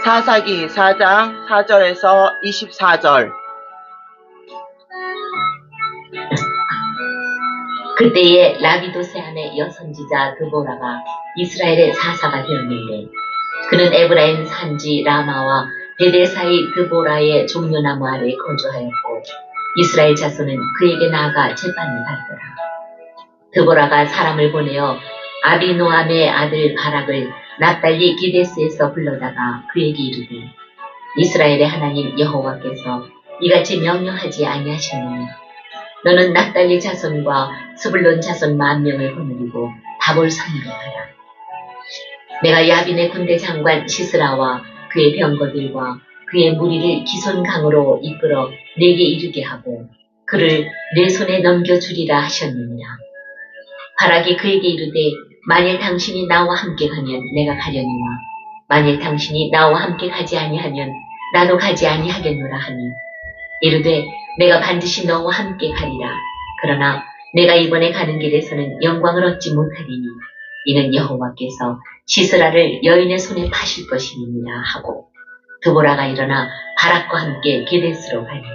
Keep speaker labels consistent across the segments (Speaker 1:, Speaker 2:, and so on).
Speaker 1: 사사기 4장 4절에서 24절.
Speaker 2: 그때에 라비도세 아내 여선지자 드보라가 이스라엘의 사사가 되었는데, 그는 에브라임 산지 라마와 베델 사이 드보라의 종려나무 아래에 거주하였고, 이스라엘 자손은 그에게 나아가 재판을 받더라. 드보라가 사람을 보내어 아비노암의 아들 바락을 납달리 기데스에서 불러다가 그에게 이르되, 이스라엘의 하나님 여호와께서 이같이 명령하지 아니하셨느냐? 너는 납달리 자손과 스불론 자손 10,000명을 거느리고 다볼 산으로 가라. 내가 야빈의 군대 장관 시스라와 그의 병거들과 그의 무리를 기손강으로 이끌어 내게 이르게 하고 그를 내 손에 넘겨주리라 하셨느니라. 바락이 그에게 이르되, 만일 당신이 나와 함께 가면 내가 가려니와 만일 당신이 나와 함께 가지 아니하면 나도 가지 아니하겠노라 하니, 이르되 내가 반드시 너와 함께 가리라. 그러나 내가 이번에 가는 길에서는 영광을 얻지 못하리니 이는 여호와께서 시스라를 여인의 손에 파실 것이니라 하고, 드보라가 일어나 바락과 함께 게데스로 가니라.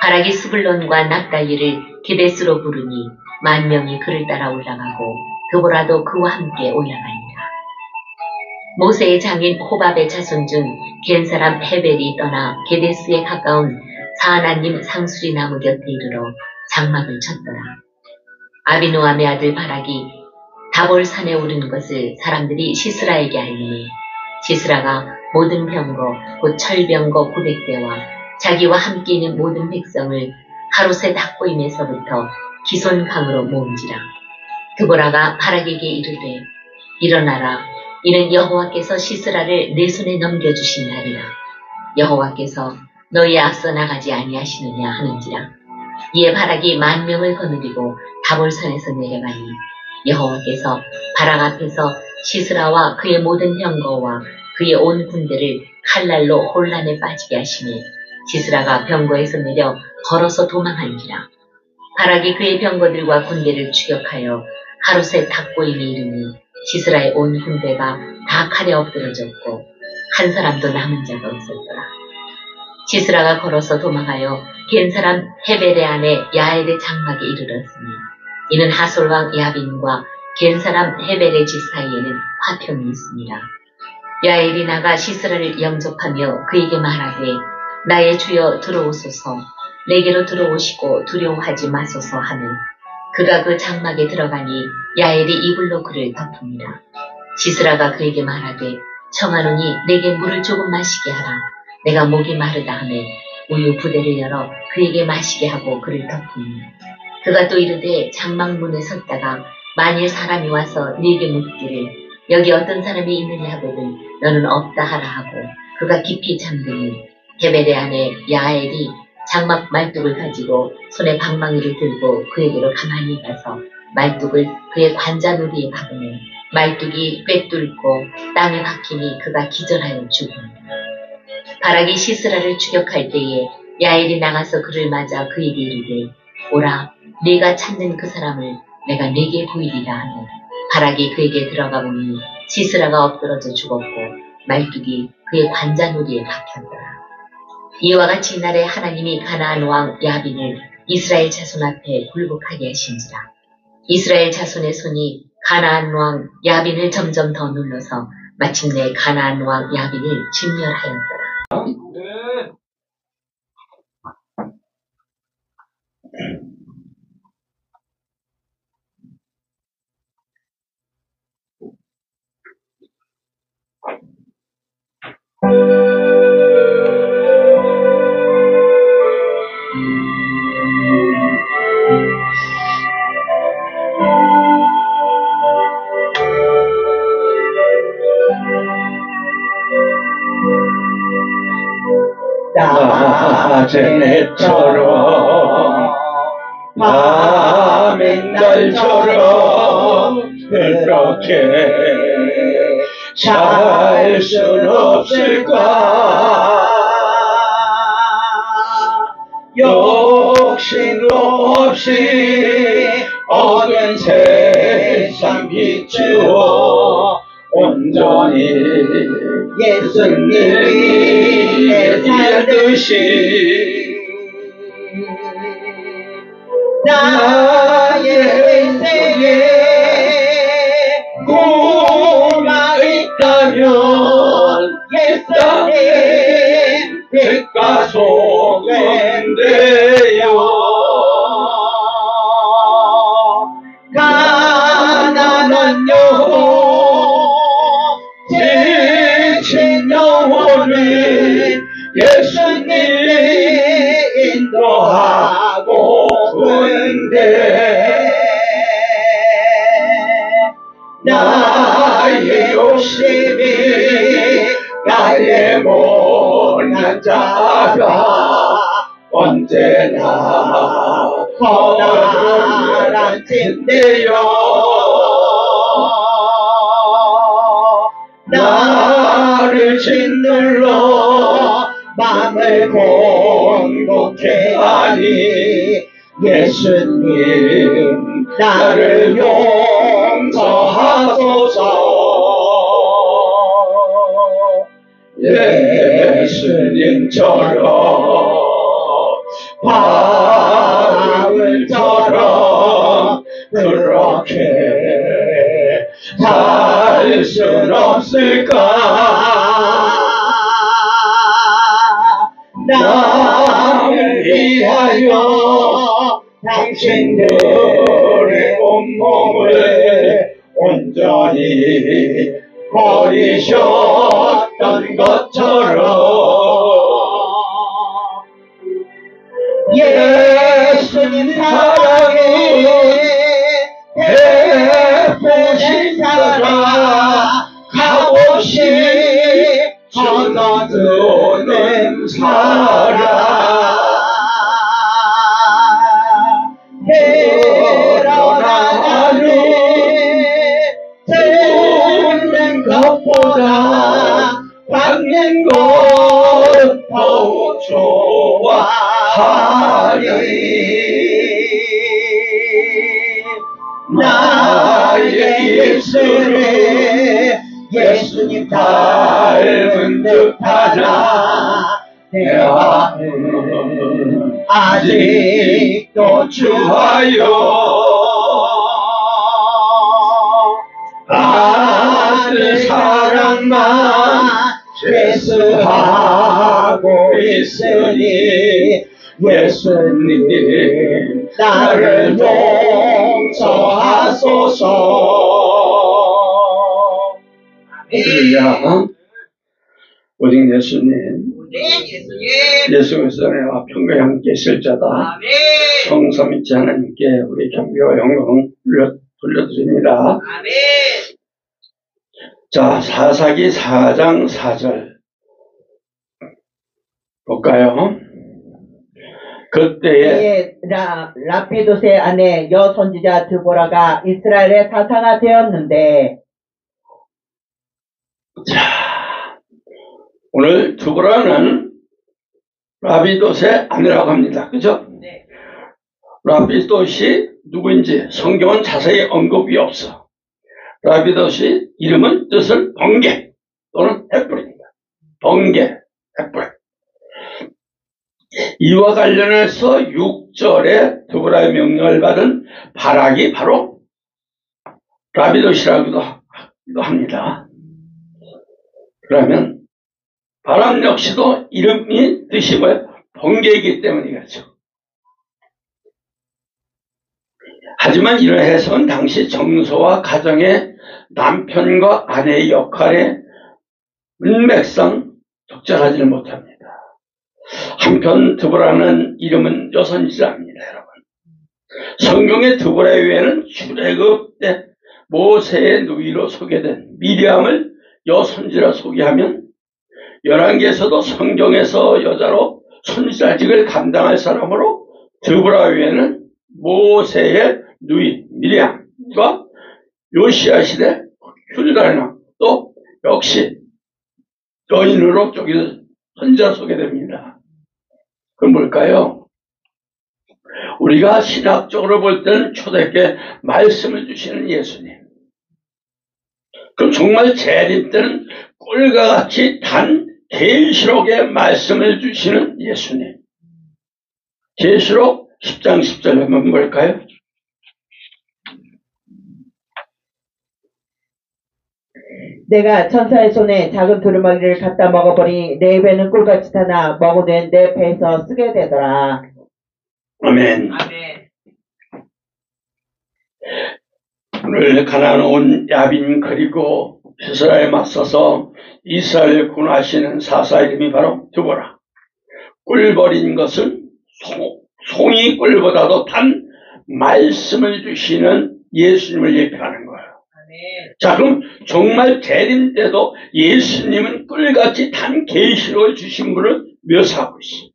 Speaker 2: 바락이 스불론과 납달리를 게데스로 부르니 10,000명이 그를 따라 올라가고 드보라도 그와 함께 올라가니라. 모세의 장인 호밥의 자손 중 겐 사람 헤벨이 떠나 게데스에 가까운 사하나님 상수리 나무 곁에 이르러 장막을 쳤더라. 아비노암의 아들 바락이 다볼산에 오른 것을 사람들이 시스라에게 알리니, 시스라가 모든 병거 곧 철병거 900대와 자기와 함께 있는 모든 백성을 하롯의 닭보임에서부터 기손강으로 모은지라. 드보라가 바락에게 이르되, 일어나라. 이는 여호와께서 시스라를 내 손에 넘겨주신 날이라. 여호와께서 너희에 앞서 나가지 아니하시느냐 하는지라. 이에 바락이 10,000명을 거느리고 다볼산에서 내려가니, 여호와께서 바락 앞에서 시스라와 그의 모든 병거와 그의 온 군대를 칼날로 혼란에 빠지게 하시니, 시스라가 병거에서 내려 걸어서 도망한지라. 바락이 그의 병거들과 군대를 추격하여 하롯의 닭보임에 이르니, 시스라의 온 군대가 다 칼에 엎드러졌고 한 사람도 남은 자가 없었더라. 시스라가 걸어서 도망하여 겐 사람 헤벨의 아내 야엘의 장막에 이르렀으니, 이는 하솔왕 야빈과 겐 사람 헤벨의 집 사이에는 화평이 있습니다. 야엘이 나가 시스라를 영접하며 그에게 말하되, 나의 주여 들어오소서. 내게로 들어오시고 두려워하지 마소서 하며, 그가 그 장막에 들어가니 야엘이 이불로 그를 덮습니다. 시스라가 그에게 말하되, 청하노니 내게 물을 조금 마시게 하라. 내가 목이 마르다 하며 우유 부대를 열어 그에게 마시게 하고 그를 덮습니다. 그가 또 이르되, 장막문에 섰다가 만일 사람이 와서 네게 묻기를 여기 어떤 사람이 있느냐 하거든 너는 없다 하라 하고, 그가 깊이 잠드니 헤벨의 아내 야엘이 장막 말뚝을 가지고 손에 방망이를 들고 그에게로 가만히 가서 말뚝을 그의 관자놀이에 박으며 말뚝이 꿰뚫고 땅에 박히니 그가 기절하여 죽으니라. 바락이 시스라를 추격할 때에 야엘이 나가서 그를 맞아 그에게 이르되, 오라, 네가 찾는 그 사람을 내가 네게 보이리라 하니, 바락이 그에게 들어가 보니 시스라가 엎드러져 죽었고 말뚝이 그의 관자놀이에 박혔더라. 이와 같이 이날에 하나님이 가나안 왕 야빈을 이스라엘 자손 앞에 굴복하게 하신지라. 이스라엘 자손의 손이 가나안 왕 야빈을 점점 더 눌러서 마침내 가나안 왕 야빈을 진멸하였더라.
Speaker 3: 낮에처럼 밤엔 날처럼 그렇게 살 순 없을까? 욕심 없이 얻은 세상 비추어 온전히
Speaker 1: 예수님이 내 살듯이 나의 인생에 구가 있다면 예수님 빛과 소금돼요. 가난한 영혼 지친 영혼을 예수님이 인도하고 있는데 나의 욕심이 나의 못난 자가 언제나 커다란 진대요. 나를 짓눌러 맘을 공고케 하니 예수님 나를 용서하소서. 예수님처럼 바울처럼 그렇게 살 순 없을까? 나를 위하여 당신들의 온몸을 온전히 버리셨던 것처럼 예수님 사랑에 베푸신 사랑 값없이 전하드는 사랑 그러나 나는 듣는 것보다 받는 것 더욱 좋아하리. 나의 입술에 예수님 닮은 듯하나 내 마음은 아직도 주하여 아들 사랑만 죄수하고 있으니 예수님 나를 용서하소서.
Speaker 3: 할렐루야. 오직 예수님, 예수 그리스도와 평강에 함께 있을 자다. 성삼 있지 하나님께 우리 경배와 영광을 돌려드립니다. 자, 사사기 4장 4절 볼까요? 그때에
Speaker 1: 라피도스의 아내 여선지자 드보라가 이스라엘의 사사가 되었는데.
Speaker 3: 자, 오늘 드보라는 라피도스의 아내라고 합니다. 그죠?
Speaker 1: 네.
Speaker 3: 라피도스이 누구인지 성경은 자세히 언급이 없어. 라피도스 이름은 뜻은 번개 또는 횃불입니다. 번개, 횃불. 이와 관련해서 6절에 드보라의 명령을 받은 바락이 바로 라피도스라고도 합니다. 그러면 바락 역시도 이름이 뜻이 뭐예요? 번개이기 때문이겠죠. 하지만 이런 해석은 당시 정서와 가정의 남편과 아내의 역할에 문맥상 적절하지는 못합니다. 한편 드보라는 이름은 여선지자입니다, 여러분. 성경의 드보라 외에는 출애굽 때 모세의 누이로 소개된 미리암을 여선지라 소개하면 열왕기에서도 성경에서 여자로 선지자직을 감당할 사람으로 드보라 외에는 모세의 누이 미리암과 요시야 시대 훌다나 또 역시 여인으로 저기 선지자 소개됩니다. 그럼 뭘까요? 우리가 신학적으로 볼 때는 초대교회 말씀을 주시는 예수님. 그럼 정말 재림 때는 꿀과 같이 단 계시록의 말씀을 주시는 예수님. 계시록 10장 10절 한번 볼까요?
Speaker 1: 내가 천사의 손에 작은 두루마기를 갖다 먹어버리 내 입에는 꿀같이 타나 먹으되 내 배에서 쓰게 되더라.
Speaker 3: 아멘.
Speaker 1: 아멘.
Speaker 3: 오늘 가나안 온 야빈 그리고 시스라에 맞서서 이스라엘을 구원하시는 사사 이름이 바로 드보라. 꿀버린 것은 송이 꿀보다도 단 말씀을 주시는 예수님을 예표하는 거예요. 자, 그럼 정말 재림 때도 예수님은 꿀같이 단 계시록을 주신 분을 묘사하고 있어요.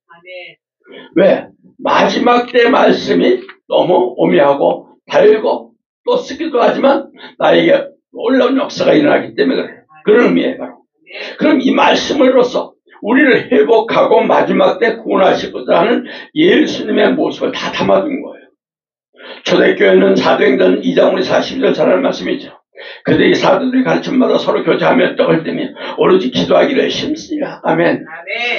Speaker 3: 왜? 마지막 때 말씀이 너무 오묘하고 달고 또 쓰기도 하지만 나에게 놀라운 역사가 일어나기 때문에 그래요. 그런 의미예요. 바로. 그럼 이 말씀으로써 우리를 회복하고 마지막 때 구원하시고자 하는 예수님의 모습을 다 담아둔 거예요. 초대교회는 사도행전 2장 42절 잘 아는 말씀이죠. 그들이 사도들이 가르침마다 서로 교제하며 떡을 떼며 오로지 기도하기를 힘쓰니라. 아멘.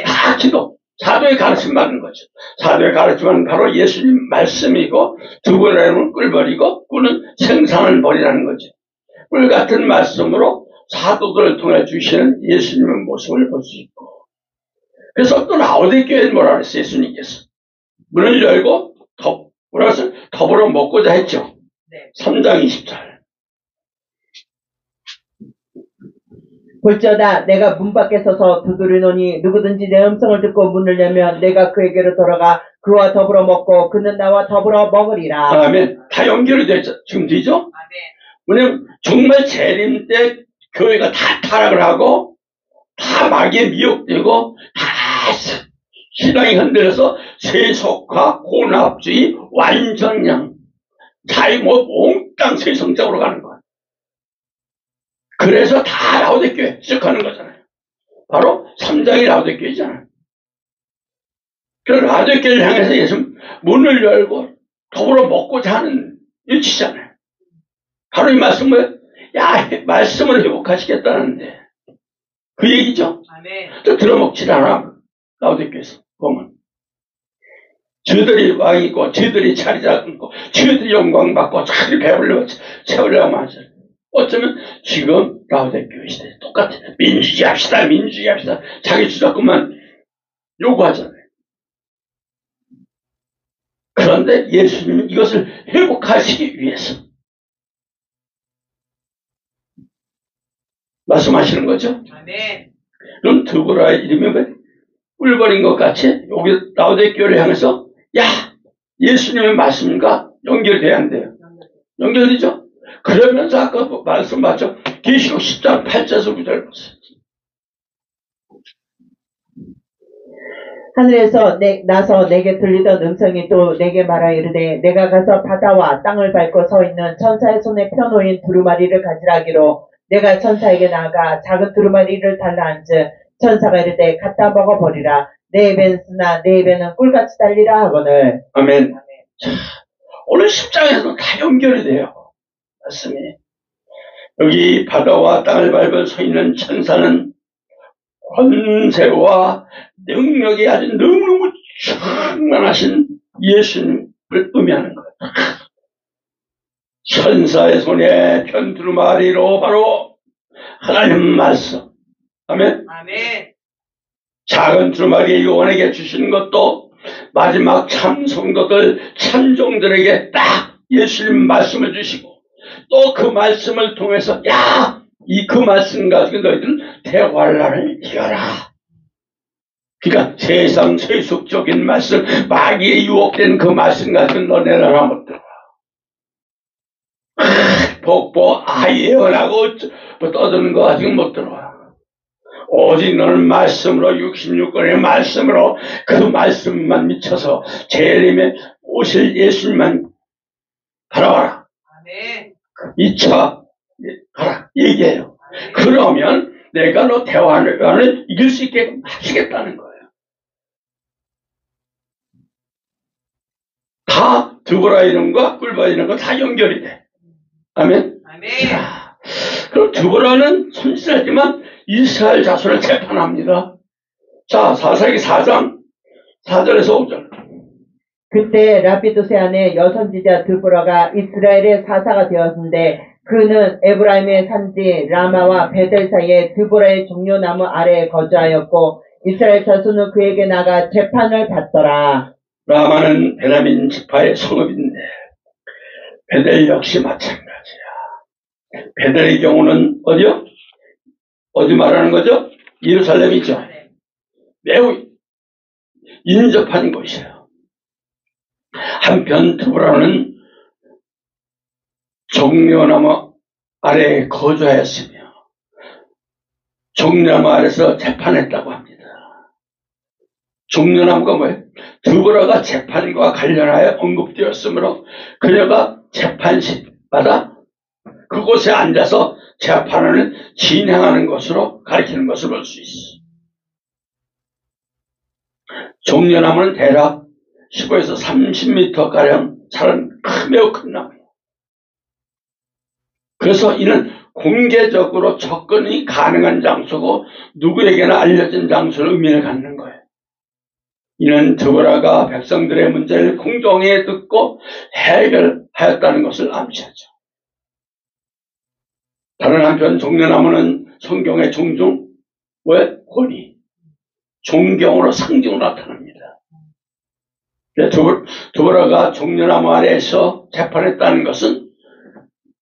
Speaker 3: 다 기도. 사도의 가르침 받는 거죠. 사도의 가르침은 바로 예수님 말씀이고 두부라는 꿀벌이고 꿀은 생산을 벌이라는 거죠. 꿀 같은 말씀으로 사도들을 통해 주시는 예수님의 모습을 볼 수 있고. 그래서 또 라오디게교회는 뭐라 그랬어요? 예수님께서 문을 열고 더불어 먹고자 했죠. 3장 24절.
Speaker 1: 볼지어다 내가 문 밖에 서서 두드리노니 누구든지 내 음성을 듣고 문을 열면 내가 그에게로 돌아가 그와 더불어 먹고 그는 나와 더불어 먹으리라.
Speaker 3: 아멘. 다 연결이 됐죠. 지금 되죠? 왜냐면 정말 재림 때 교회가 다 타락을 하고 다 마귀에 미혹되고 다 신앙이 흔들려서 세속화, 혼합주의, 완전량, 자유 몽땅 세상적으로 가는 거야. 그래서 다 라오디게교회 시작하는 거잖아요. 바로 3장이 라오디게교회잖아요. 그래서 라오디게교회를 향해서 예수 문을 열고 더불어 먹고자 하는 일치잖아요. 바로 이 말씀을 말씀을 회복하시겠다는데 그 얘기죠. 또 들어먹질 않아. 라오디게교회에서 보면 저들이 왕이고 저들이 자리 잡고 저들이 영광 받고 저들이 배불러 채우려고 하죠. 어쩌면 지금 라오디게교회 시대에 똑같아. 민주주의 합시다. 자기 주장권만 요구하잖아요. 그런데 예수님은 이것을 회복하시기 위해서 말씀하시는 거죠. 그럼 드보라의 이름이 왜 꿀버린 것 같이 여기 라오디게교회를 향해서 예수님의 말씀과 연결돼야 한대요. 연결되죠? 그러면서 아까 말씀 맞죠? 계시록 10장 8절에서 9절 보세요.
Speaker 1: 하늘에서 나서 내게 들리던 음성이 또 내게 말하 이르되 내가 가서 바다와 땅을 밟고 서 있는 천사의 손에 펴놓인 두루마리를 가지라기로 내가 천사에게 나아가 작은 두루마리를 달라 앉은 천사가 이르되 갖다 먹어버리라. 내 입에는 쓰나 내 입에는 꿀같이 달리라 하거늘.
Speaker 3: 아멘. 자, 오늘 10장에서 다 연결이 돼요. 말씀이. 여기 바다와 땅을 밟아 서 있는 천사는 권세와 능력이 아주 너무너무 충만하신 예수님을 의미하는 거예요. 천사의 손에 편 두루마리로 바로 하나님 말씀. 아멘. 작은 두루마리 요한에게 주시는 것도 마지막 참 성도들 참종들에게 딱 예수님 말씀을 주시고 또 그 말씀을 통해서 그 말씀 가지고 너희들은 대환란을 이겨라. 그러니까 세상 세속적인 말씀, 마귀에 유혹된 그 말씀 가지고 너네라 못 들어. 복보 예언하고 떠드는 거 가지고 못 들어와. 오직 너는 말씀으로 66권의 말씀으로 그 말씀만 미쳐서 재림에 오실 예수님만 바라봐라. 2차 가라 얘기해요. 그러면 내가 너 대환을 이길 수 있게 하시겠다는 거예요. 다 드보라 이름과 꿀바 이름과 다 연결이 돼. 아멘. 자, 그럼 드보라는 손질하지만 이스라엘 자손을 재판합니다. 자, 사사기 4장 4절에서 5절.
Speaker 1: 그때 라피도세 아내 여선지자 드보라가 이스라엘의 사사가 되었는데 그는 에브라임의 산지 라마와 베델 사이에 드보라의 종려나무 아래에 거주하였고 이스라엘 자손은 그에게 나가 재판을 받더라.
Speaker 3: 라마는 베냐민 지파의 성읍인데 베델 역시 마찬가지야. 베델의 경우는 어디요? 어디 말하는 거죠? 예루살렘이죠. 매우 인접한 곳이에요. 한편 드보라는 종려나무 아래에 거주하였으며 종려나무 아래에서 재판했다고 합니다. 종려나무가 뭐예요? 드보라가 재판과 관련하여 언급되었으므로 그녀가 재판식마다 그곳에 앉아서 재판을 진행하는 것으로 가리키는 것을 볼 수 있어. 종려나무는 대략 15에서 30m가량 자란 매우 큰 나무예요. 그래서 이는 공개적으로 접근이 가능한 장소고 누구에게나 알려진 장소로 의미를 갖는 거예요. 이는 드보라가 백성들의 문제를 공정하게 듣고 해결하였다는 것을 암시하죠. 다른 한편 종려나무는 성경에 종종 권위, 존경으로 상징으로 나타납니다. 드보라가 종려나무 아래에서 재판했다는 것은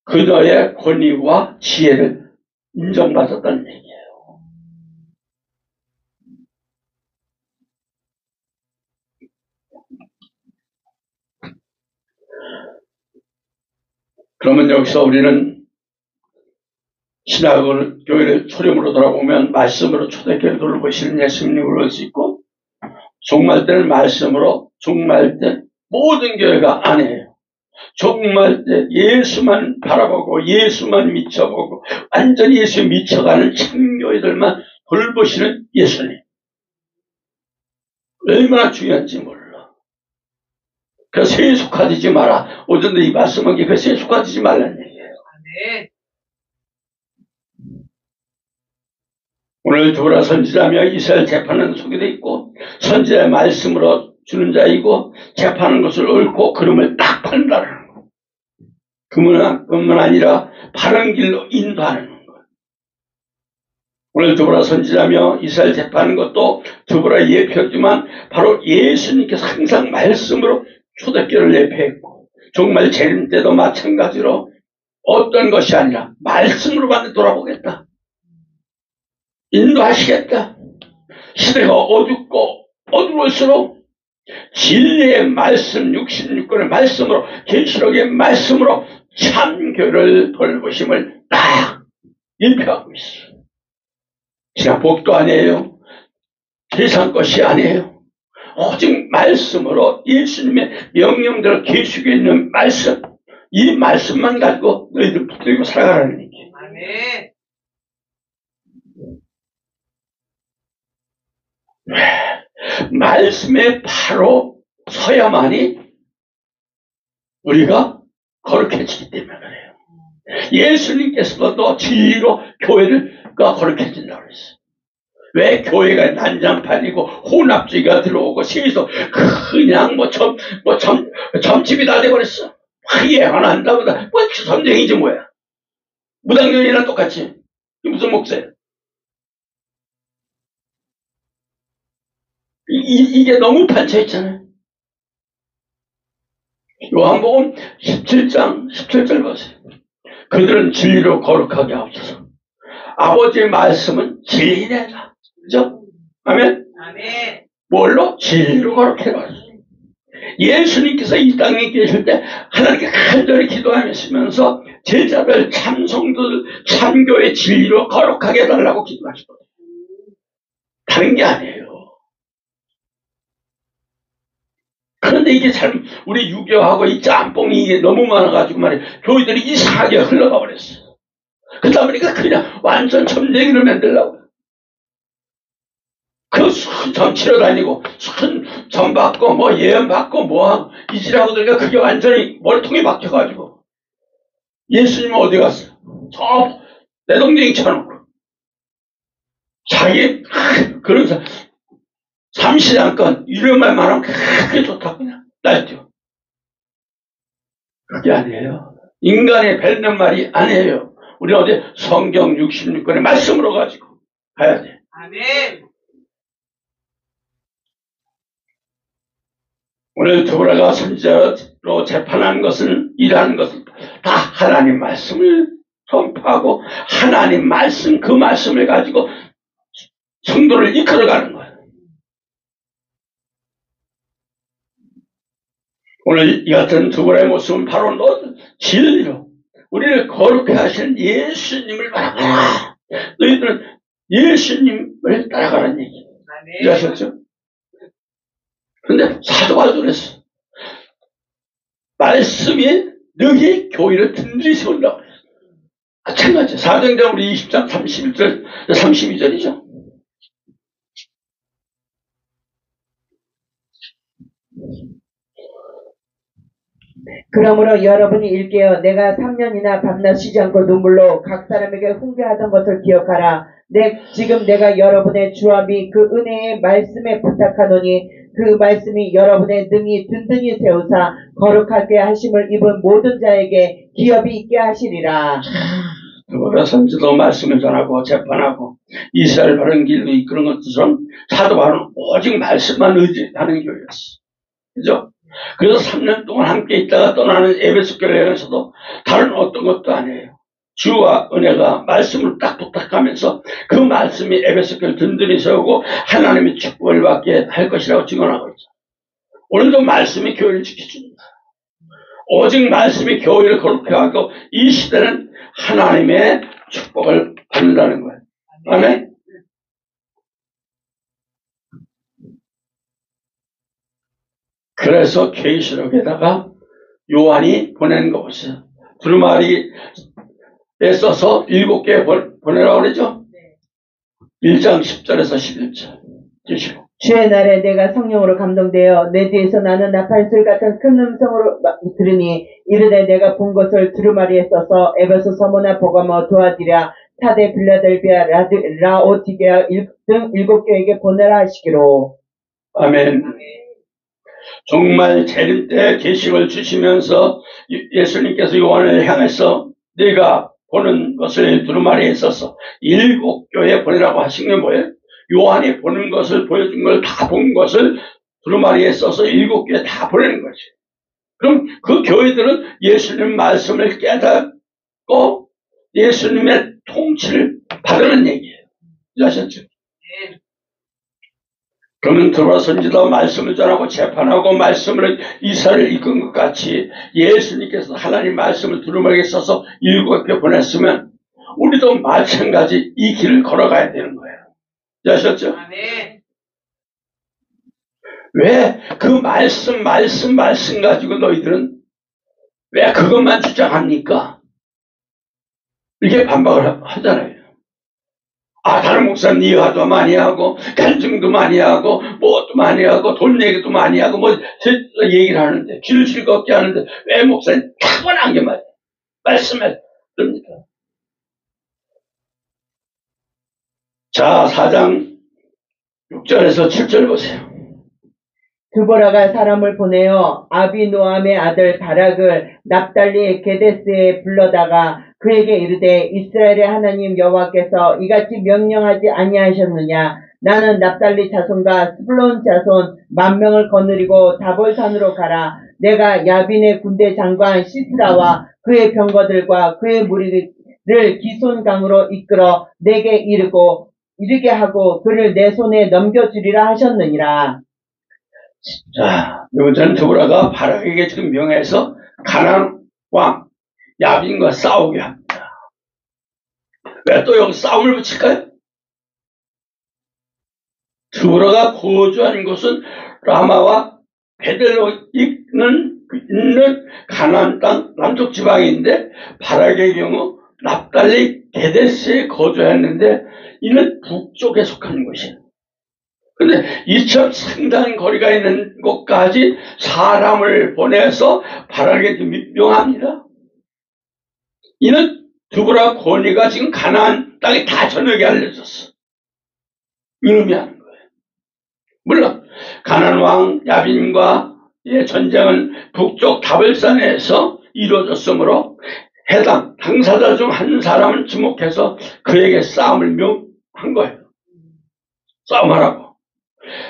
Speaker 3: 그녀의 권위와 지혜를 인정받았다는 얘기예요. 그러면 여기서 우리는 신학을 교회를 초림으로 돌아보면 말씀으로 초대교회를 돌보시는 예수님을 볼 수 있고 종말 때는 말씀으로 종말 때 모든 교회가 아니에요. 종말 때 예수만 바라보고 예수만 미쳐보고 완전히 예수에 미쳐가는 참교회들만 돌보시는 예수님. 얼마나 중요한지 몰라. 그래서 세속화되지 마라. 오전에 이 말씀한 게 그 세속화되지 말라는 얘기예요. 아멘. 오늘 드보라 선지자며 이스라엘 재판은 소개되어 있고 선지자의 말씀으로 주는 자이고 재판하는 것을 옳고 그름을 딱 판단하는 것. 그뿐만 아니라 바른 길로 인도하는 것. 오늘 드보라 선지자며 이스라엘 재판하는 것도 드보라 예표지만 바로 예수님께서 항상 말씀으로 초대교회를 예표했고 정말 재림 때도 마찬가지로 어떤 것이 아니라 말씀으로만 돌아보겠다. 인도하시겠다. 시대가 어둡고 어두울수록 진리의 말씀 66권의 말씀으로 계시록의 말씀으로 참교를 돌보심을 딱 일표하고 있어요. 그냥 복도 아니에요. 세상 것이 아니에요. 오직 말씀으로 예수님의 명령대로 계시고 있는 말씀, 이 말씀만 가지고 너희들 붙들고 살아가라는 얘기예요. 아멘. 말씀에 바로 서야만이 우리가 거룩해지기 때문에 그래요. 예수님께서도 진리로 교회가 거룩해진다고 그랬어요. 왜 교회가 난장판이고 혼합주의가 들어오고 세상 그냥 점집이 다 돼버렸어. 예 하나 한다보다 뭐 주섬쟁이지 뭐야. 무당교회랑 똑같이. 무슨 목사야. 이게 너무 판쳐있잖아요. 요한복음 17장 17절 보세요. 그들은 진리로 거룩하게 하옵소서. 아버지의 말씀은 진리다. 그죠? 아멘? 아멘. 뭘로? 진리로 거룩해 하옵소서. 예수님께서 이 땅에 계실 때 하나님께 간절히 기도하시면서 제자들, 참성도들, 참교의 진리로 거룩하게 해달라고 기도하시거든요. 다른 게 아니에요. 그런데 이게 참 우리 유교하고 이 짬뽕이 이게 너무 많아가지고 말이에요. 교회들이 이상하게 흘러가 버렸어요. 그러다 보니까 그냥 완전 점쟁이를 만들려고. 그 점 치러 다니고 점 받고 뭐 예언 받고 뭐하고 이지라고 그러니까 그게 완전히 머리통에 박혀가지고 예수님은 어디 갔어요? 저 내동댕이 쳐놓고 자기 그런 삼시장권 이름만 말하면 그게 좋다 그냥 날뛰어. 그게 아니에요. 인간의 뱉는 말이 아니에요. 우리 어디 성경 66권의 말씀으로 가지고 가야 돼.
Speaker 1: 아멘.
Speaker 3: 오늘 드보라가 선지자로 재판하는 것은 일하는 것은 다 하나님 말씀을 선포하고 하나님 말씀 그 말씀을 가지고 성도를 이끌어가는 거예요. 오늘 이 같은 드보라의 모습은 바로 진리로 우리를 거룩해 하신 예수님을 바라봐라. 너희들은 예수님을 따라가라는 얘기. 이해하셨죠? 그런데 사도 바울도 그랬어. 말씀이 너희 교회를 든든히 세운다고 그랬어. 마찬가지. 사도행전 우리 20장 31절, 32절이죠.
Speaker 1: 그러므로 여러분이 일깨어 내가 3년이나 밤낮 쉬지 않고 눈물로 각 사람에게 훈계하던 것을 기억하라. 지금 내가 여러분의 주와 및 그 은혜의 말씀에 부탁하노니 그 말씀이 여러분의 능히 든든히 세우사 거룩하게 하심을 입은 모든 자에게 기업이 있게 하시리라.
Speaker 3: 드보라 선지도 말씀을 전하고 재판하고 이스라엘 바른 길로 이끄는 것처럼 사도 바울은 오직 말씀만 의지하는 교회였어. 그죠? 그래서 3년 동안 함께 있다가 떠나는 에베소 교회에서도 다른 어떤 것도 아니에요. 주와 은혜가 말씀을 딱 부탁하면서 그 말씀이 에베소 교회를 든든히 세우고 하나님의 축복을 받게 할 것이라고 증언하고 있죠. 오늘도 말씀이 교회를 지켜줍니다. 오직 말씀이 교회를 거룩해 하고 이 시대는 하나님의 축복을 받는다는 거예요. 아멘. 그래서 계시록에다가 요한이 보낸 것이요. 두루마리에 써서 7개 보내라고 그러죠. 1장 10절에서 11절. 계시록.
Speaker 1: 주의 날에 내가 성령으로 감동되어 내 뒤에서 나는 나팔술 같은 큰 음성으로 들으니 이르되 내가 본 것을 두루마리에 써서 에베소, 서모나, 보가모, 도아디랴, 사대, 빌라델비아, 라오디게아 등 7교회에게 보내라 하시기로.
Speaker 3: 아멘. 정말 재림 때 계시를 주시면서 예수님께서 요한을 향해서 네가 보는 것을 두루마리에 써서 7교회에 보내라고 하신 게 뭐예요? 요한이 보는 것을 보여준 걸 다 본 것을 두루마리에 써서 7교회에 다 보내는 거지. 그럼 그 교회들은 예수님 말씀을 깨닫고 예수님의 통치를 받으는 얘기예요. 아셨죠? 그러면 드보라 선지자가 말씀을 전하고 재판하고 말씀을 이스라엘을 이끈 것 같이 예수님께서 하나님 말씀을 두루마리에 써서 7교회 보냈으면 우리도 마찬가지 이 길을 걸어가야 되는 거예요. 아셨죠?
Speaker 1: 아멘.
Speaker 3: 왜 그 말씀 가지고 너희들은 왜 그것만 주장합니까? 이렇게 반박을 하잖아요. 아, 다른 목사는 이해도 많이 하고, 간증도 많이 하고, 뭐도 많이 하고, 돈 얘기도 많이 하고, 얘기를 하는데, 귀를 즐겁게 하는데, 왜 목사님 타고난 게 말이에요? 말씀을 듭니다. 자, 4장 6절에서 7절 보세요.
Speaker 1: 드보라가 사람을 보내어 아비노암의 아들 바락을 납달리 게데스에 불러다가 그에게 이르되 이스라엘의 하나님 여호와께서 이같이 명령하지 아니하셨느냐. 나는 납달리 자손과 스불론 자손 10,000명을 거느리고 다볼산으로 가라. 내가 야빈의 군대 장관 시스라와 그의 병거들과 그의 무리를 기손강으로 이끌어 내게 이르게 하고 그를 내 손에 넘겨주리라 하셨느니라.
Speaker 3: 자, 요전 드보라가 바락에게 지금 명해서 가나안 왕 야빈과 싸우게 합니다. 왜 또 여기 싸움을 붙일까요? 드보라가 거주하는 곳은 라마와 베델로 있는 가나안 땅 남쪽 지방인데 바락의 경우 납달리 게데스에 거주했는데 이는 북쪽에 속하는 곳이에요. 그런데 이처럼 상당한 거리가 있는 곳까지 사람을 보내서 바락에게 명합니다. 이는 드보라 권위가 지금 가나안 땅에 다 전역에 알려졌어. 의미하는 거예요. 물론 가나안 왕 야빈과의 전쟁은 북쪽 다볼산에서 이루어졌으므로 해당 당사자 중 한 사람을 지목해서 그에게 싸움을 명한 거예요. 싸움하라고.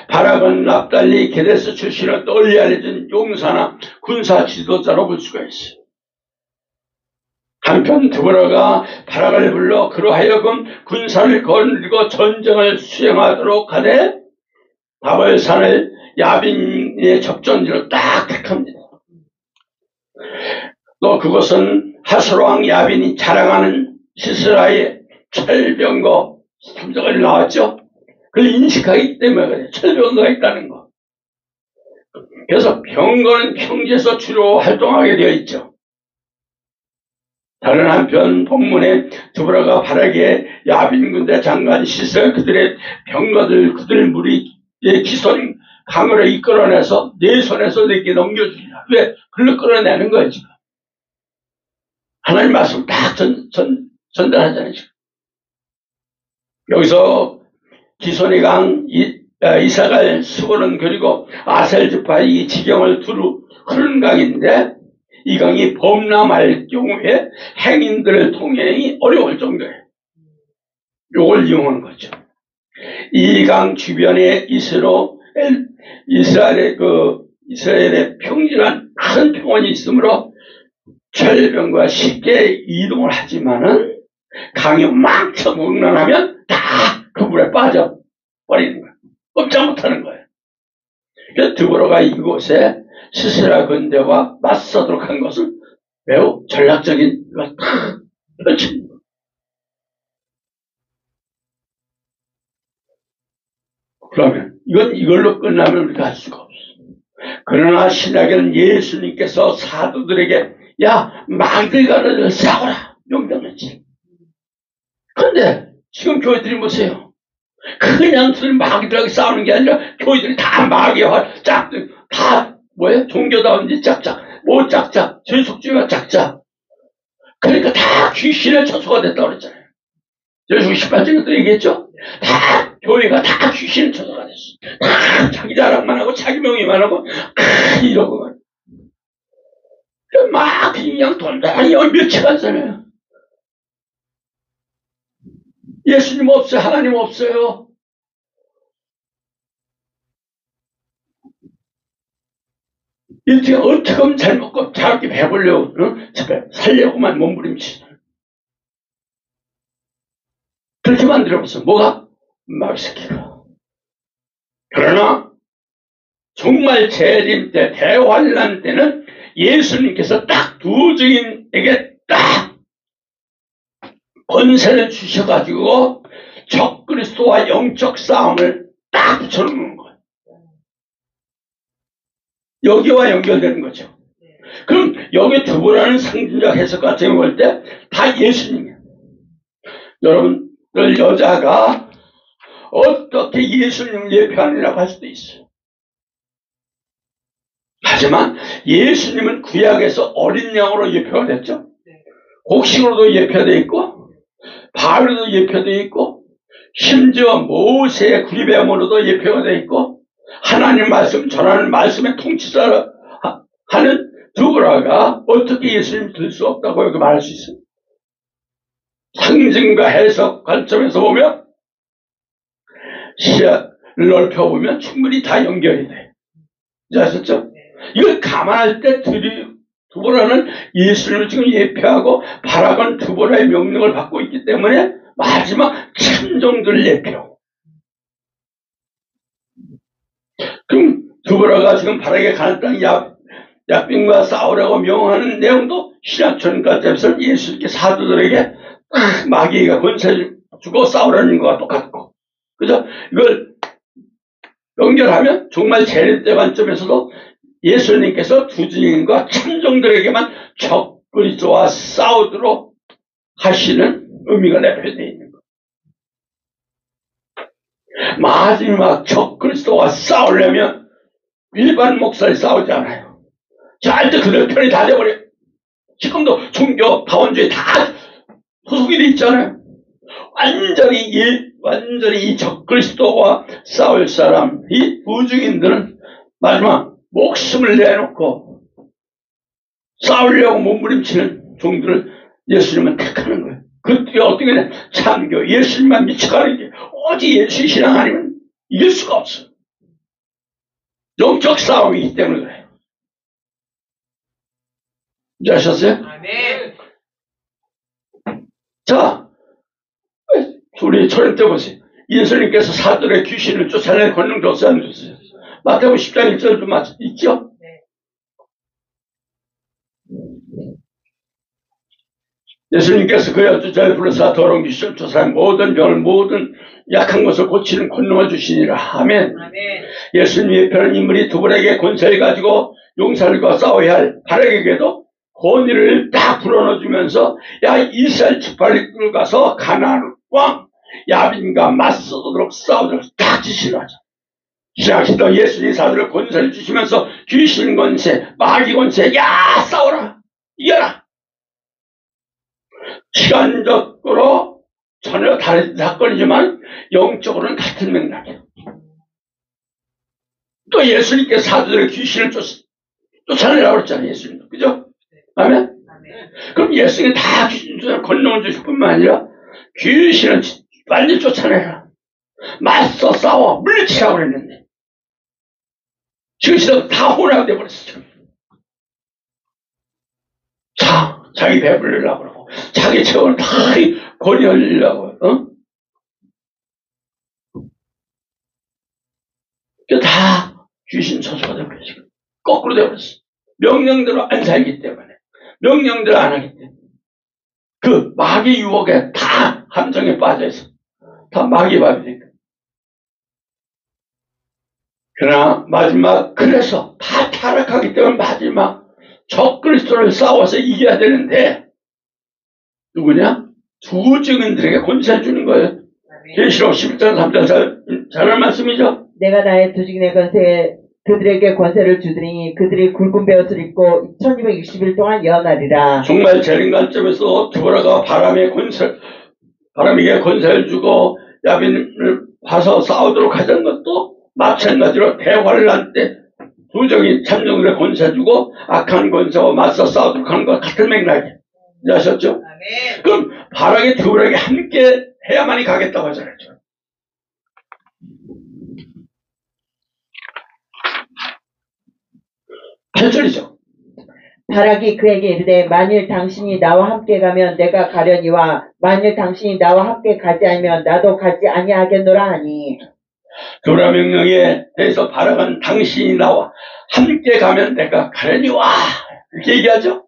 Speaker 3: 바락은 납달리 게데스 출신의 널리 알려진 용사나 군사 지도자로 볼 수가 있어요. 한편 드보라가 바락을 불러 그로 하여금 군사를 거느리고 전쟁을 수행하도록 하되 다볼산을 야빈의 접전지로 딱 택합니다. 또 그것은 하스로왕 야빈이 자랑하는 시스라의 철병거 3절이 나왔죠. 그걸 인식하기 때문에 그래. 철병거가 있다는 거. 그래서 병거는 평지에서 주로 활동하게 되어 있죠. 다른 한편 본문에 드보라가 바락의 야빈 군대 장관 시스라 그들의 병거들 그들 무리의 기손 강으로 이끌어내서 내 손에서 내게 넘겨주리라. 왜? 글로 끌어내는 거예요 지금. 하나님 말씀 딱 전달하잖아요 지금. 여기서 기손의 강 이사갈 수고는 그리고 아셀 지파의 이 지경을 두루 흐르는 강인데 이 강이 범람할 경우에 행인들의 통행이 어려울 정도예요. 요걸 이용하는 거죠. 이 강 주변에 이스라엘의 평지란 큰 평원이 있으므로 철병과 쉽게 이동을 하지만은 강이 막 쳐먹는하면 다 그 물에 빠져버리는 거예요. 꼼짝 못하는 거예요. 그래서 드보라가 이곳에 시스라 군대와 맞서도록 한 것은 매우 전략적인 펼칩니다. 그러면 이걸로 끝나면 우리가 할 수가 없어요. 그러나 신약에는 예수님께서 사도들에게 야 마귀들 가르쳐 싸워라 명령했지. 그런데 지금 교회들이 보세요. 그냥 마귀들하고 싸우는 게 아니라 교회들이 다 마귀와 짝들 다 뭐예요? 종교다운지 짝짝 뭐 짝짝 죄속주의가 짝짝. 그러니까 다 귀신의 처소가 됐다고 그랬잖아요. 요즘 18장에도 얘기했죠. 다 교회가 다 귀신의 처소가 됐어. 다 자기 자랑만 하고 자기 명예만 하고 이러고만. 막 그냥 돈다니 멸치가잖아요. 예수님 없어요. 하나님 없어요. 이렇게 어떻게 하면 잘 먹고 저렇게 배불려고 살려고만 몸부림치잖아요. 그렇게 만들어봤어. 뭐가? 마귀새끼가. 그러나 정말 재림 때 대환란 때는 예수님께서 딱 두 증인에게 딱 권세를 주셔가지고 적그리스도와 영적 싸움을 딱 붙여놓는 거예요. 여기와 연결되는 거죠. 그럼 여기 드보라는 상징적 해석 같은 거 볼 때 다 예수님이에요. 여러분들 여자가 어떻게 예수님을 예표하느라고 할 수도 있어요. 하지만 예수님은 구약에서 어린 양으로 예표가 됐죠. 곡식으로도 예표되어 있고 바위로도 예표되어 있고 심지어 모세의 구리뱀으로도 예표가 되어 있고 하나님 말씀 전하는 말씀의 통치자라 하는 드보라가 어떻게 예수님을 들 수 없다고 이렇게 말할 수 있어요. 상징과 해석 관점에서 보면 시야를 넓혀보면 충분히 다 연결이 돼. 이제 아셨죠? 이걸 감안할 때 드보라는 예수님을 지금 예표하고 바락은 드보라의 명령을 받고 있기 때문에 마지막 참정들 예표. 그럼 드보라가 지금 바락에 가는 땅 야빈과 싸우라고 명하는 내용도 신약적인 관점에서 예수님께 사도들에게 마귀가 권세를 주고 싸우라는 것과 똑같고, 그죠? 이걸 연결하면 정말 재림 때 관점에서도 예수님께서 두 증인과 참정들에게만 적그리스도와 싸우도록 하시는 의미가 내포되어 있는 것. 마지막 적그리스도와 싸우려면 일반 목사를 싸우지 않아요. 절대 그들 편이 다 돼버려요. 지금도 종교, 다원주의 다 소속이 돼 있잖아요. 완전히 이 적그리스도와 싸울 사람, 이 부증인들은 마지막 목숨을 내놓고 싸우려고 몸부림치는 종들을 예수님은 택하는 거예요. 그때 어떻게 돼? 참교, 예수님만 미쳐가는 게 오직 예수 신앙 아니면 이길 수가 없어요. 영적 싸움이기 때문에 그래요. 이제 아셨어요?
Speaker 1: 아멘.
Speaker 3: 자, 우리 초림 때 보세요. 예수님께서 사들의 귀신을 쫓아내는 권능 줬어요, 안 줬어요? 마태복음 10장 1절도 있죠?
Speaker 1: 네.
Speaker 3: 예수님께서 그 12자를 불러서 더러운 귀신을 쫓아낸 모든 병을 모든 약한 것을 고치는 권능을 주시니라. 아멘.
Speaker 1: 아멘.
Speaker 3: 예수님이 편한 인물이 두불에게 권세를 가지고 용사들과 싸워야 할 바락에게도 권위를 딱 불어넣어주면서 야 이스라엘 지파를 끌고 가서 가나안 왕 야빈과 맞서도록 싸우도록 딱 지시를 하죠. 신앙시도 예수님 사도를 권세를 주시면서 귀신 권세, 마귀 권세, 야 싸워라, 이겨라. 시간적으로 전혀 다른 사건이지만 영적으로는 같은 맥락이에요. 또 예수님께서 사도들의 귀신을 쫓아내라고 했잖아요. 예수님도. 그죠? 아멘? 그럼 예수님이 다 귀신을 권능을 주실 뿐만 아니라 귀신을 빨리 쫓아내라. 맞서 싸워 물리치라고 그랬는데 지금 다 혼합돼 버렸어요. 자기 배불리려고 그러고 자기 체온을 다 권유하려고 다 귀신 처소가 되어버렸어요. 거꾸로 되어버렸어요. 명령대로 안 살기 때문에 명령대로 안 하기 때문에 그 마귀 유혹에 다 함정에 빠져있어. 다 마귀 밥이 되니까. 그러나 마지막 그래서 다 타락하기 때문에 마지막 적그리스도를 싸워서 이겨야 되는데 누구냐? 두 증인들에게 권세해 주는 거예요. 계시록 11장 3장 잘할 말씀이죠.
Speaker 1: 내가 나의 두 증인의 권세에 그들에게 권세를 주드리니 그들이 굵은 베옷을 입고 1260일 동안 예언하리라.
Speaker 3: 정말 재림 관점에서 두보라가 바람에게 권세를 주고 야빈을 봐서 싸우도록 하자는 것도 마찬가지로 대화를 할 때 부정인 참정들의 권세 주고 악한 권세와 맞서 싸우도록 하는 것 같은 맥락이에요. 아셨죠?
Speaker 1: 아멘.
Speaker 3: 그럼 바락의 두보라에게 함께 해야만이 가겠다고 하잖아요. 8절이죠.
Speaker 1: 바락이 그에게 이르되 만일 당신이 나와 함께 가면 내가 가려니와 만일 당신이 나와 함께 가지 않으면 나도 가지 아니하겠노라 하니.
Speaker 3: 두보라 명령에 대해서 바락은 당신이 나와 함께 가면 내가 가려니와 이렇게 얘기하죠.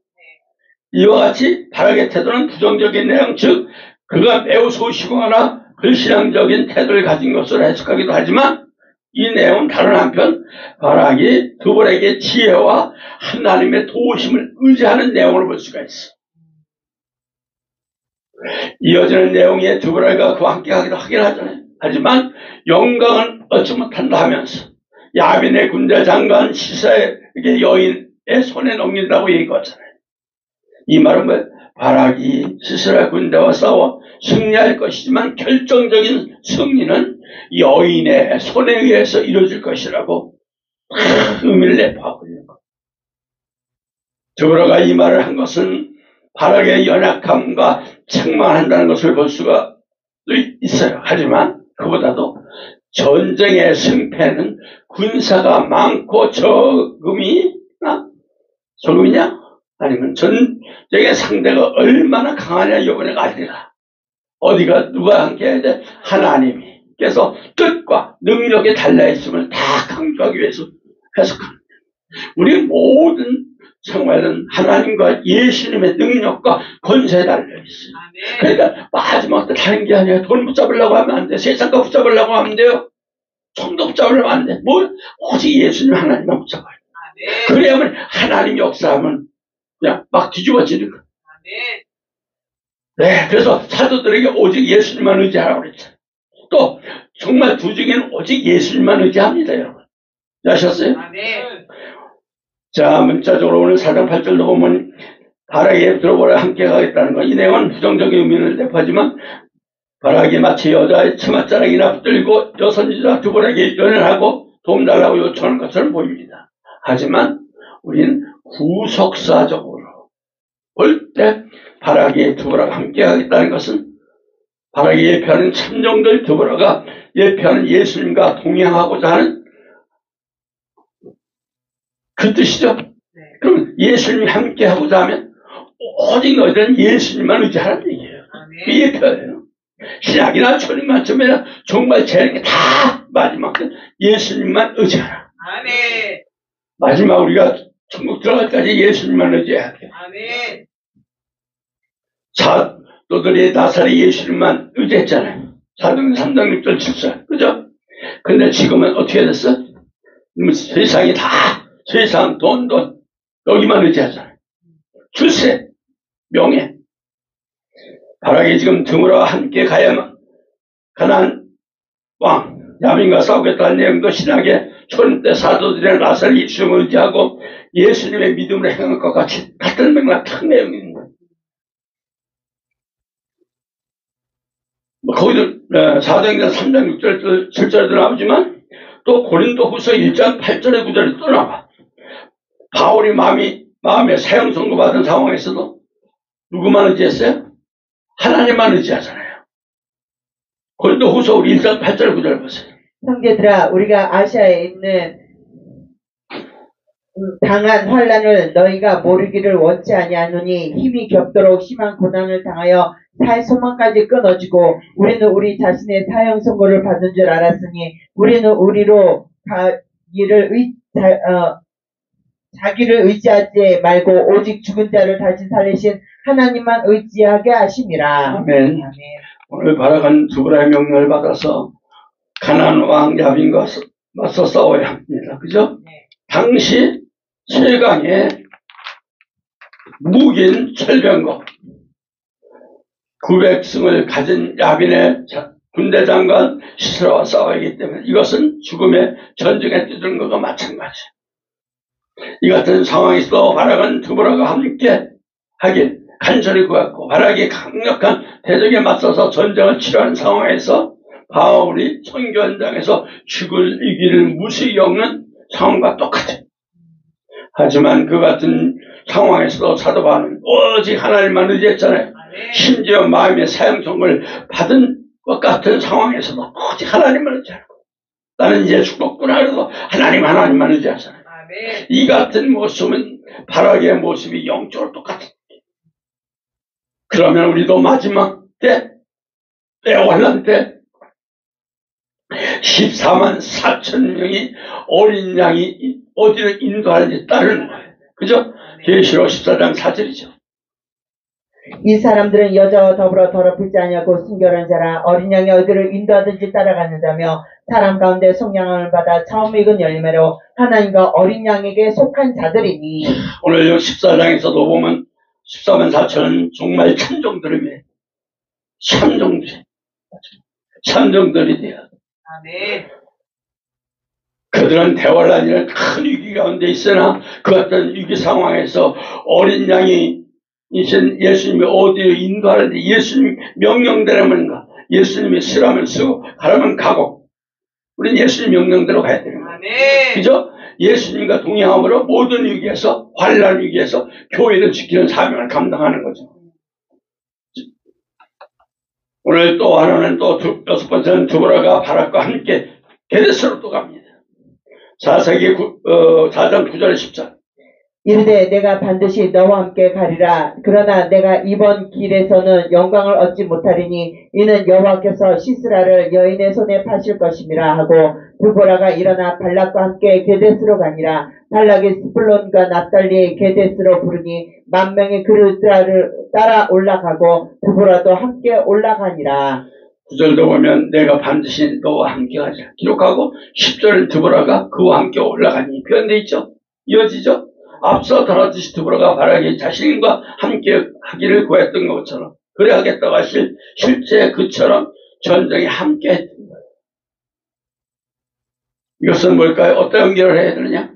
Speaker 3: 이와 같이 바락의 태도는 부정적인 내용, 즉 그가 매우 소시거나 불신앙적인 태도를 가진 것으로 해석하기도 하지만 이 내용은 다른 한편 바락이 두볼에게 지혜와 하나님의 도우심을 의지하는 내용을 볼 수가 있어. 이어지는 내용에 두볼과 그와 함께 하기도 하긴 하잖아요. 하지만 영광은 얻지 못한다 하면서 야빈의 군대 장관 시사에게 여인의 손에 넘긴다고 얘기하잖아요. 이 말은 뭐 바락이 시스라 군대와 싸워 승리할 것이지만 결정적인 승리는 여인의 손에 의해서 이루어질 것이라고 의미를 내포하고 있는 것. 두보라가 이 말을 한 것은 바락의 연약함과 책망한다는 것을 볼 수가 있어요. 하지만 그보다도 전쟁의 승패는 군사가 많고 적음이냐? 아니면 전쟁의 상대가 얼마나 강하냐 이번에 알리라. 어디가 누가 함께 해야 돼? 하나님이. 그래서 뜻과 능력이 달라있음을 다 강조하기 위해서 해석합니다. 우리 모든 생활은 하나님과 예수님의 능력과 권세에 달려있어요. 그러니까 마지막 때 다른 게 아니라 돈 붙잡으려고 하면 안 돼. 세상과 붙잡으려고 하면 돼요. 총도 붙잡으려면 안 돼. 오직 예수님 하나님만 붙잡아야 돼. 그래야만 하나님 역사하면 그냥 막 뒤집어지는 거예요. 네, 그래서 사도들에게 오직 예수님만 의지하라고 그랬죠. 또 정말 두 증인은 오직 예수님만 의지합니다, 여러분. 아셨어요? 자, 문자적으로 오늘 4장 8절도 보면 바락에 들어보라 함께 가겠다는 거. 이 내용은 부정적인 의미를 내포하지만 바락이 마치 여자의 치맛자락이나 붙들고 여선지자 두볼에게 연연하고 도움 달라고 요청하는 것처럼 보입니다. 하지만 우리는 구속사적으로 볼 때 바락이 두보라가 함께 하겠다는 것은 바락이 예표하는 참정들 두보라가 예표하는 예수님과 동행하고자 하는 그 뜻이죠. 그럼 예수님이 함께 하고자 하면 오직 너희들은 예수님만 의지하라는 얘기예요. 그 예표예요. 신약이나 초림만쯤에는 정말 재는 게 다 마지막은 예수님만 의지하라.
Speaker 1: 아멘.
Speaker 3: 마지막 우리가 천국 들어갈 때까지 예수님만 의지해야 돼요.
Speaker 1: 아멘.
Speaker 3: 사도들이 나사렛 예수님만 의지했잖아요. 사도행 3장 6절 7절. 그죠? 근데 지금은 어떻게 됐어? 세상이 다 세상 돈 여기만 의지하잖아요. 출세, 명예. 바락이 지금 드보라와 함께 가야만 가나안 왕 야민과 싸우겠다는 내용도 신학의 초림 때 사도들이나 나사렛 예수님을 의지하고 예수님의 믿음으로 행한 것 같이 같은 맥락 큰 내용이 있는 거예요. 거기도 사도행전 3장 6절 7절에도 나오지만 또 고린도후서 1장 8절에 9절에 또 나와. 바울이 마음에 사형 선고받은 상황에서도 누구만 의지했어요? 하나님만 의지하잖아요. 고린도후서 우리 1장 8절 9절 보세요.
Speaker 1: 형제들아, 우리가 아시아에 있는 당한 환난을 너희가 모르기를 원치 아니하노니 힘이 겹도록 심한 고난을 당하여 살 소망까지 끊어지고 우리는 우리 자신의 사형 선고를 받은 줄 알았으니 우리는 우리로 자기를 의지하지 말고 오직 죽은 자를 다시 살리신 하나님만 의지하게 하심이라.
Speaker 3: 아멘. 아멘. 오늘 바락은 두보라의 명령을 받아서 가나안 왕 야빈과 맞서 싸워야 합니다. 그죠?
Speaker 1: 네.
Speaker 3: 당시 최강의 무기인 철병거 900승을 가진 야빈의 군대 장관 시스라와 싸워야 하기 때문에 이것은 죽음의 전쟁에 뛰드는 것과 마찬가지예요. 이 같은 상황에서 바락은 두보라가 함께 하길 간절히 구했고 바락이 강력한 대적에 맞서서 전쟁을 치러하는 상황에서 바울이 선교 현장에서 죽을 위기를 무시 겪는 상황과 똑같아요. 하지만 그 같은 상황에서도 사도 바울은 오직 하나님만 의지했잖아요. 심지어 마음의 사형 선고를 받은 것 같은 상황에서도 오직 하나님만 의지하고 나는 이제 죽었구나 그래서 하나님만 의지하잖아요. 이 같은 모습은 바락의 모습이 영적으로 똑같아요. 그러면 우리도 마지막 때 환난 때 14만 4천 명이 어린 양이 어디를 인도하는지 따르는 거예요. 그죠? 계시록 14장 4절이죠.
Speaker 1: 이 사람들은 여자와 더불어 더럽히지 아니하고 순결한 자라 어린 양이 어디를 인도하든지 따라가는 자며 사람 가운데 속량함을 받아 처음 익은 열매로 하나님과 어린 양에게 속한 자들이니. 오늘
Speaker 3: 14장에서도 보면 14만 4천은 정말 참종들이에요. 참종들이 돼요.
Speaker 1: 아멘.
Speaker 3: 그들은 대환란이라는 큰 위기 가운데 있으나 그 같은 위기 상황에서 어린 양이 이신 예수님이 어디로 인도하는데 예수님 명령대로만가 예수님이 쓰라면 쓰고 가라면 가고 우리는 예수님 명령대로 가야 되는 거예요. 그죠? 예수님과 동행함으로 모든 위기에서 환난 위기에서 교회를 지키는 사명을 감당하는 거죠. 오늘 또 하나는 또 여섯 번째는 두보라가 바락과 함께 게데스로 또 갑니다. 4세기 4장 9절에 10절.
Speaker 1: 이르되 내가 반드시 너와 함께 가리라. 그러나 내가 이번 길에서는 영광을 얻지 못하리니 이는 여호와께서 시스라를 여인의 손에 파실 것임이라 하고 두보라가 일어나 발락과 함께 게데스로 가니라. 발락이 스불론과 납달리의 게데스로 부르니 10,000명이 그를 따라 올라가고 두보라도 함께 올라가니라.
Speaker 3: 9절도 보면 내가 반드시 너와 함께 하자 기록하고 10절은 두보라가 그와 함께 올라가니 표현되어 있죠. 이어지죠. 앞서 다뤘듯이 두보라가 바락이 자신과 함께 하기를 구했던 것처럼 그래 하겠다고 하실 실제 그처럼 전쟁에 함께 했던 거예요. 이것은 뭘까요? 어떤 연결을 해야 되느냐?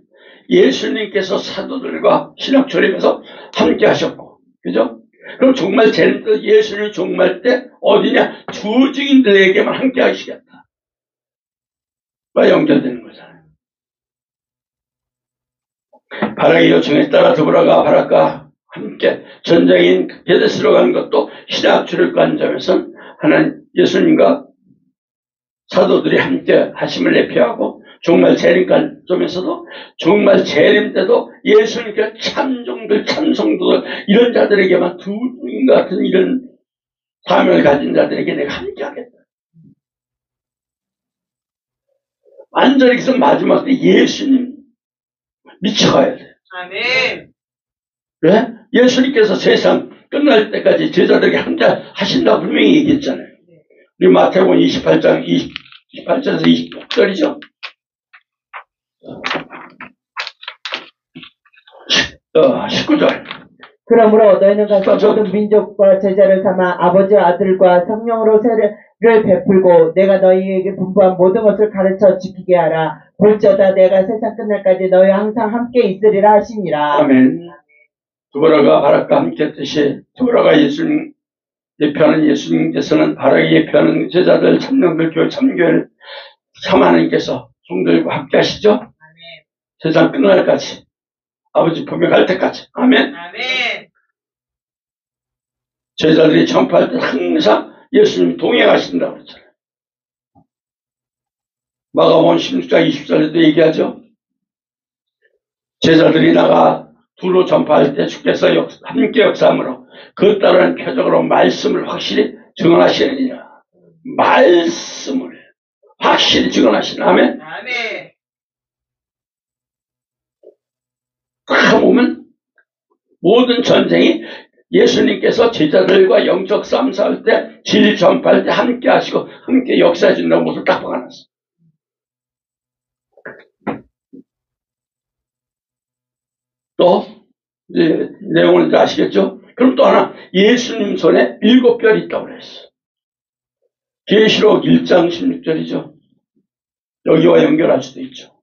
Speaker 3: 예수님께서 사도들과 신학초림에서 함께 하셨고 그죠? 그럼 정말 예수님이 종말 때 어디냐? 주 증인들에게만 함께 하시겠다. 와 연결되는 거잖아요. 바락의 요청에 따라 드보라가 바락과 함께 전쟁인 베데스로 간 것도 신약 출애굽 점에서는 하나님 예수님과 사도들이 함께 하심을 예표하고 종말 재림관 점에서도 종말 재림 때도 예수님께 참종들 참성도들 이런 자들에게만 두 주인 같은 이런 사명을 가진 자들에게 내가 함께 하겠다. 완전히 그래서 마지막 때 예수님 미쳐가야 돼.
Speaker 1: 아멘.
Speaker 3: 왜? 예수님께서 세상 끝날 때까지 제자들에게 함께 하신다고 분명히 얘기했잖아요. 우리 마태복음 28장 28절에서 26절이죠. 19절.
Speaker 1: 그러므로 너희는 가서 모든 민족과 제자를 삼아 아버지와 아들과 성령으로 세례를 베풀고 내가 너희에게 분부한 모든 것을 가르쳐 지키게 하라. 볼지어다 내가 세상 끝날까지 너희와 항상 함께 있으리라 하시니라.
Speaker 3: 아멘. 드보라가 바락과 함께 했듯이 드보라가 예수님 예표하는 예수님께서는 바락이 예표하는 제자들 참명들 교회 참교회를 하나님께서 성도들과 함께 하시죠. 아멘. 세상 끝날까지 아버지 품에 갈 때까지. 아멘.
Speaker 1: 아멘.
Speaker 3: 제자들이 전파할 때 항상 예수님이 동행하신다고 그랬잖아요. 마가복음 16장 20절에도 얘기하죠. 제자들이 나가 두루 전파할 때 주께서 함께 역사함으로 그 따르는 표적으로 말씀을 확실히 증언하시느니라. 말씀을 확실히 증언하시는 아멘.
Speaker 1: 아멘.
Speaker 3: 다 보면 모든 전쟁이 예수님께서 제자들과 영적 싸움 싸울 때 진리 전파할 때 함께 하시고 함께 역사해 준다는 모습을 딱 박아놨어요. 또 이제 내용을 이제 아시겠죠? 그럼 또 하나 예수님 손에 7별이 있다고 그랬어요. 계시록 1장 16절이죠. 여기와 연결할 수도 있죠.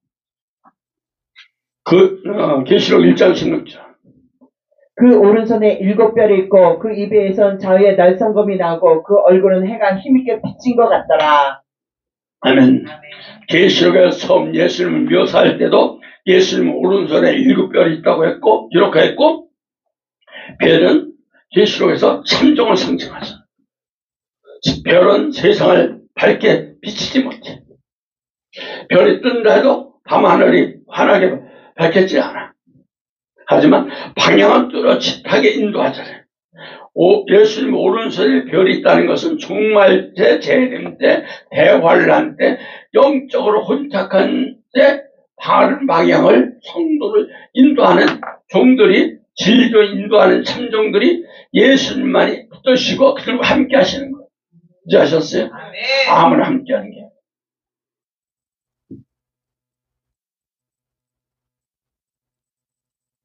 Speaker 3: 계시록 1장 16절.
Speaker 1: 그 오른손에 7별이 있고 그 입에선 자유의 날성검이 나고 그 얼굴은 해가 힘있게 비친 것 같더라.
Speaker 3: 아멘. 계시록에서 처음 예수님을 묘사할 때도 예수님 오른손에 7별이 있다고 했고 기록했고 별은 계시록에서 참종을 상징하죠. 별은 세상을 밝게 비치지 못해. 별이 뜬다 해도 밤하늘이 환하게 밝혔지 않아. 하지만 방향은 뚜렷하게 인도하잖아요. 예수님 오른손에 별이 있다는 것은 종말 때, 재림 때, 대환란 때, 영적으로 혼탁한 때 바른 방향을 성도를 인도하는 종들이 진리로 인도하는 참종들이 예수님만이 붙드시고 그들과 함께 하시는 거예요. 이제 아셨어요? 아무나 함께 하는 게.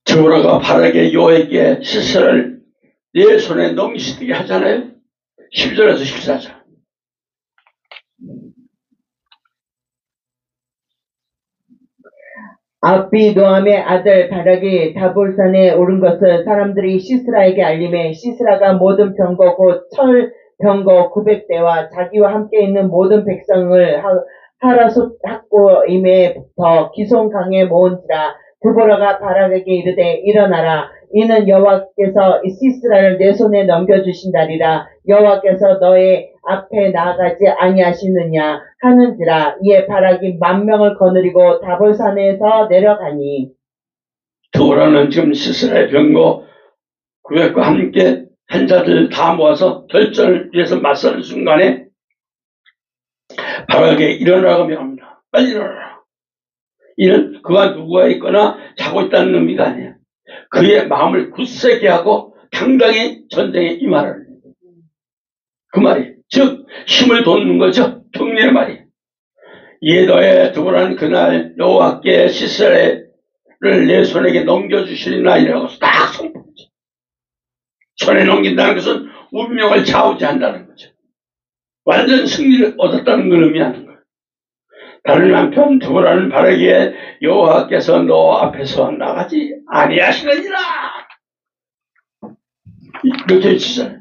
Speaker 3: 드보라가 바락의 요에게 시세를 내 손에 넘기시게 하잖아요. 10절에서 14절.
Speaker 1: 아비노함의 아들 바락이 다볼산에 오른 것을 사람들이 시스라에게 알림해 시스라가 모든 병거 곧 철 병거 900대와 자기와 함께 있는 모든 백성을 하라솥 학고임에부터 기손 강에 모은지라. 드보라가 바락에게 이르되 일어나라. 이는 여호와께서 시스라를 내 손에 넘겨주신다리라. 여호와께서 너의 앞에 나아가지 아니하시느냐 하는지라. 이에 바락이 10,000명을 거느리고 다볼산에서 내려가니.
Speaker 3: 드보라는 지금 시스라의 병거 900과 함께 한 자들 다 모아서 결전을 위해서 맞서는 순간에 바락에게 일어나라고 명합니다. 빨리 일어나라. 이는 그가 누구가 있거나 자고 있다는 의미가 아니에요. 그의 마음을 굳세게 하고 당당히 전쟁에 임하라는 그 말이, 즉 힘을 돋는 거죠. 격려의 말이. 이에 더해 드보라는 그날 여호와께 시스라를 내 손에게 넘겨주시리나 이라고 딱 선포하죠. 손에 넘긴다는 것은 운명을 좌우지한다는 거죠. 완전 승리를 얻었다는 걸 의미하는 거예요. 다른 한편 드보라는 바라기에 여호와께서 너 앞에서 나가지 아니하시느니라. 이렇게 치잖아요.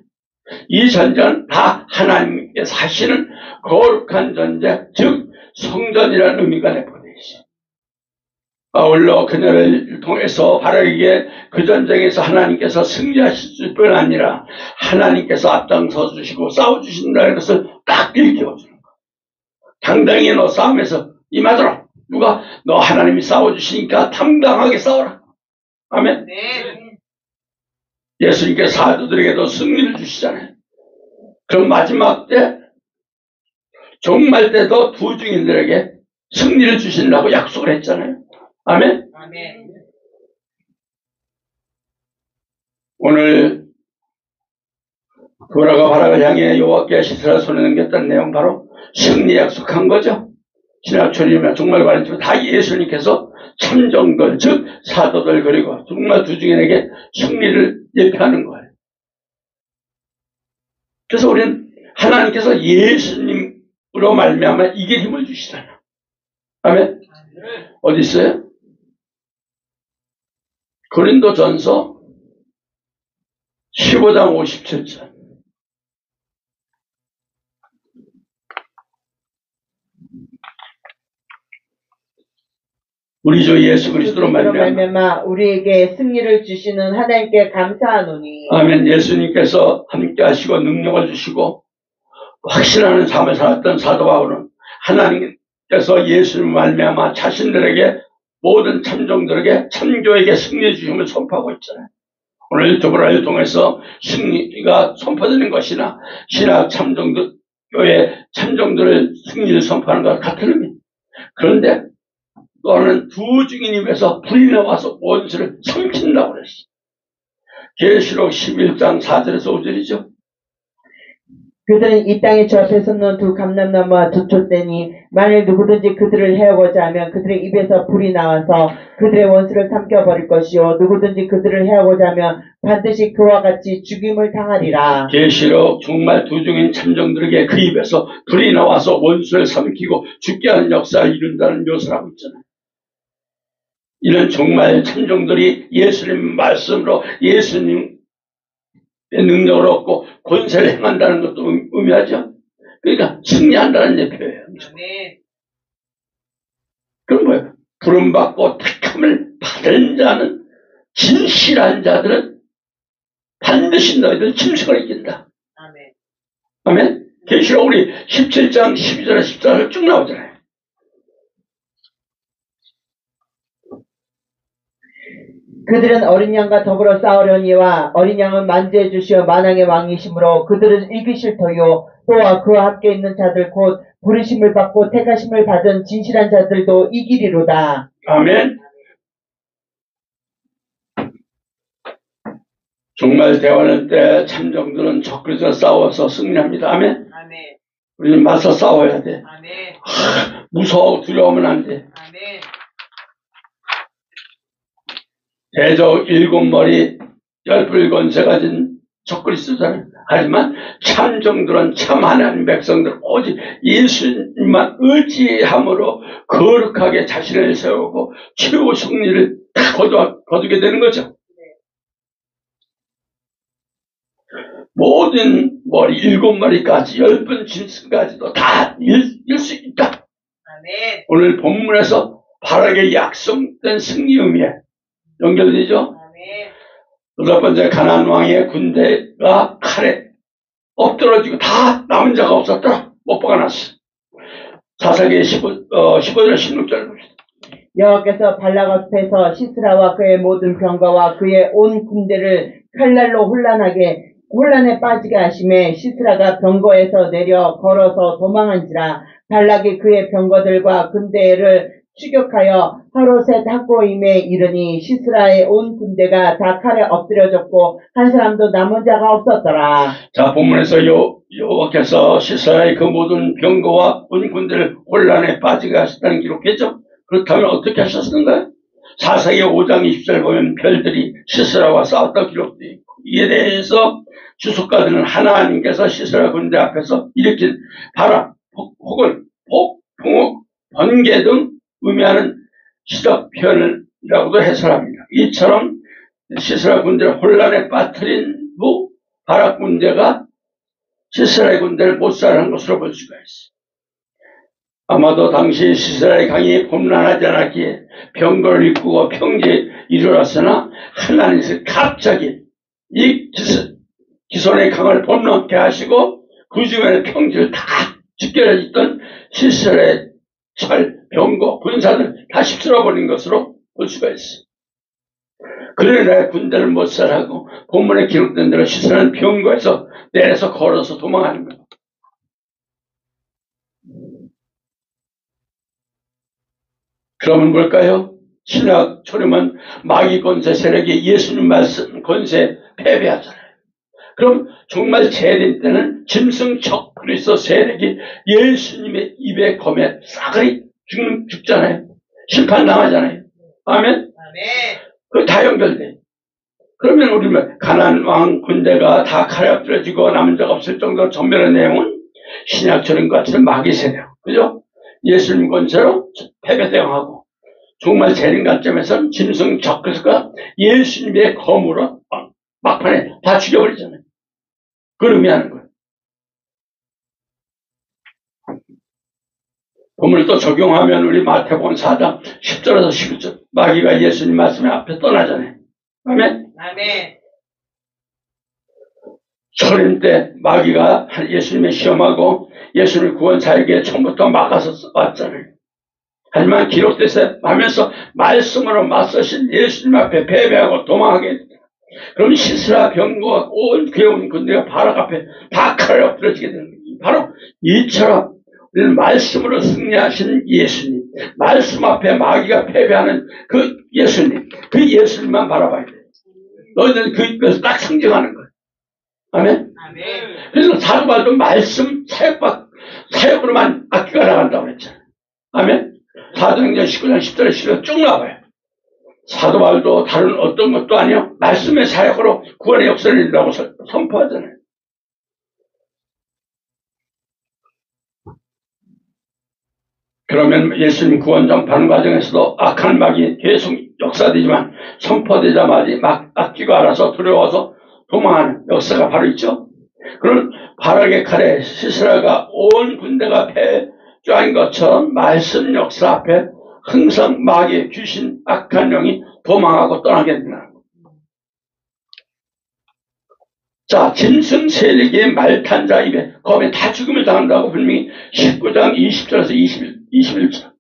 Speaker 3: 이 전쟁은 다 하나님께서 하시는 거룩한 전쟁, 즉 성전이라는 의미가 내포되어 있어요. 바울로 그녀를 통해서 바르게 그 전쟁에서 하나님께서 승리하실 뿐 아니라 하나님께서 앞장서 주시고 싸워주신다는 것을 딱 일깨워주는 거예요. 당당히 너 싸움에서 임하도록. 누가? 너 하나님이 싸워주시니까 당당하게 싸워라. 아멘.
Speaker 1: 네.
Speaker 3: 예수님께서 사도들에게도 승리를 주시잖아요. 그럼 마지막 때, 종말 때도 두 증인들에게 승리를 주신다고 약속을 했잖아요. 아멘.
Speaker 1: 아멘.
Speaker 3: 오늘 도라가 바락을 향해 여호와께 시스라 손에 넘겼던 내용 바로 승리 약속한 거죠. 신학철이면 종말 관련주로 다 예수님께서 참정들, 즉 사도들 그리고 정말 두 증인에게 승리를 예표하는 거예요. 그래서 우리는 하나님께서 예수님으로 말미암아 이길 힘을 주시잖아요. 아멘. 어디 있어요? 고린도전서 15장 57절. 우리 주 예수 그리스도로 말미암아
Speaker 1: 우리에게 승리를 주시는 하나님께 감사하노니.
Speaker 3: 아멘. 예수님께서 함께 하시고 능력을 주시고 확신하는 삶을 살았던 사도 바울은 하나님께서 예수님 말미암아 자신들에게 모든 참종들에게 참교에게 승리 주심을 선포하고 있잖아요. 오늘 유튜브를 통해서 승리가 선포되는 것이나 신학 참종들 교회 참종들을 승리를 선포하는 것과 같은 의미. 그런데 또는 두 증인이 위해서 불이 나와서 원수를 삼킨다고 그랬어요. 계시록 11장 4절에서 5절이죠.
Speaker 1: 그들은 이 땅에 주 앞에 섰는 두 감람나무와 두 촛대니 만일 누구든지 그들을 해하고자 하면 그들의 입에서 불이 나와서 그들의 원수를 삼켜버릴 것이요 누구든지 그들을 해하고자 하면 반드시 그와 같이 죽임을 당하리라.
Speaker 3: 계시록 정말 두 증인 참정들에게 그 입에서 불이 나와서 원수를 삼키고 죽게 하는 역사를 이룬다는 묘사를 하고 있잖아요. 이런 정말 참정들이 예수님 말씀으로 예수님 능력을 얻고 권세를 행한다는 것도 의미하죠. 그러니까 승리한다는 예표예요. 그럼 뭐예요? 부름받고 택함을 받은 자는 진실한 자들은 반드시 너희들 짐승을 이긴다.
Speaker 1: 아멘.
Speaker 3: 아멘. 계시록 우리 17장 12절에 14절 쭉 나오잖아요.
Speaker 1: 그들은 어린 양과 더불어 싸우려니와 어린 양은 만지해 주시어 만왕의 왕이시므로 그들을 이기실 터요 또한 그와 함께 있는 자들 곧 부르심을 받고 택하심을 받은 진실한 자들도 이기리로다.
Speaker 3: 아멘. 정말 대화할 때 참정들은 적그리스도와 싸워서 승리합니다. 아멘.
Speaker 1: 아멘.
Speaker 3: 우리는 맞서 싸워야 돼.
Speaker 1: 아멘.
Speaker 3: 무서워하고 두려우면 안 돼.
Speaker 1: 아멘.
Speaker 3: 대적 7머리 10뿔 권세 가진 적그리스도잖아요. 하지만 참정들은 참 하나님 백성들 오직 예수님만 의지함으로 거룩하게 자신을 세우고 최후 승리를 거두게 되는 거죠. 모든 머리 7머리까지 10분 짐승까지도 다 이길 수 있다.
Speaker 1: 아멘.
Speaker 3: 오늘 본문에서 바르게 약속된 승리 의미에 연결되죠.
Speaker 1: 아멘.
Speaker 3: 여덟 번째 가나안 왕의 군대가 칼에 엎드러지고 다 남은 자가 없었더라. 못 박아놨어. 사사기 15절 16절 봅시다.
Speaker 1: 여호와께서 발락 앞에서 시스라와 그의 모든 병거와 그의 온 군대를 칼날로 혼란에 빠지게 하심에 시스라가 병거에서 내려 걸어서 도망한지라. 발락이 그의 병거들과 군대를 추격하여 하로셋 학고임에 이르니 시스라의 온 군대가 다 칼에 엎드려졌고 한 사람도 남은 자가 없었더라.
Speaker 3: 자, 본문에서 여호와께서 시스라의 그 모든 병거와 온 군대를 혼란에 빠지게 하셨다는 기록했죠. 그렇다면 어떻게 하셨는가요? 사사기 5장 20절 보면 별들이 시스라와 싸웠다 기록되어 있고, 이에 대해서 주석가들은 하나님께서 시스라 군대 앞에서 일으킨 바람 혹은 폭, 풍옥, 번개 등 의미하는 시적 표현이라고도 해설합니다. 이처럼 시스라 군대를 혼란에 빠뜨린 전부 바락 군대가 시스라의 군대를 못살한 것으로 볼 수가 있어. 아마도 당시 시스라의 강이 험난하지 않았기에 병거를 이끌고 평지에 이르렀으나 하나님께서 갑자기 이 기손의 강을 범람케 하시고 그 주변의 평지를 다 집결해 있던 시스라의 철, 병거, 군사를 다 휩쓸어버린 것으로 볼 수가 있어. 그러나 군대를 못살하고 본문에 기록된 대로 시스라는 병거에서 내려서 걸어서 도망하는 거예요. 그러면 뭘까요? 신약 초림은 마귀 권세 세력이 예수님 말씀 권세에 패배하잖아요. 그럼 정말 재림 때는 짐승적 그리스도 세력이 예수님의 입에 검에 싸그리 죽잖아요. 심판 당하잖아요. 아멘? 그거 다 연결돼. 그러면 우리는 가나안 왕 군대가 다 칼에 엎드려지고 남은 적 없을 정도로 전멸한 내용은 신약 초림과 같은 마귀 세력. 그죠? 예수님 권세로 패배 대응하고 정말 재림 관점에서는 짐승 적그리스도가 예수님의 검으로 막판에 다 죽여버리잖아요. 그걸 의미하는 거예요. 본문을 또 적용하면 우리 마태복음 4장 10절에서 11절 마귀가 예수님 말씀에 앞에 떠나잖아요. 아멘?
Speaker 1: 아멘.
Speaker 3: 초림 때 마귀가 예수님의 시험하고 예수님 구원 사역에 처음부터 막아서 왔잖아요. 하지만 기록돼서 하면서 말씀으로 맞서신 예수님 앞에 패배하고 도망하게 됩니다. 그럼 시스라 병거와 온 괴운 군대가 바락 앞에 다 칼을 엎드려지게 되는 거예요. 바로 이처럼 우리는 말씀으로 승리하신 예수님, 말씀 앞에 마귀가 패배하는 그 예수님, 그 예수님만 바라봐야 돼요. 너희들은 그것을 딱 상징하는 거예요. 아멘?
Speaker 1: 아멘.
Speaker 3: 그래서 사도 바울도 말씀 사역으로만 악기가 나간다고 그랬잖아요. 아멘? 사도행전 19장 10절에 11절 쭉 나와요. 사도 바울도 다른 어떤 것도 아니요. 말씀의 사역으로 구원의 역사를 이룬다고 선포하잖아요. 그러면 예수님 구원 전파하는 과정에서도 악한 막이 계속 역사되지만 선포되자마자 막 악기가 알아서 두려워서 도망하는 역사가 바로 있죠. 그런 바락의 칼에 시스라가 온 군대가 패주한 것처럼 말씀 역사 앞에 항상 마귀의 귀신 악한 영이 도망하고 떠나게 된다. 자, 짐승 세력의 말탄 자 입에 검에 다 죽음을 당한다고 분명히 19장 20절에서 21절.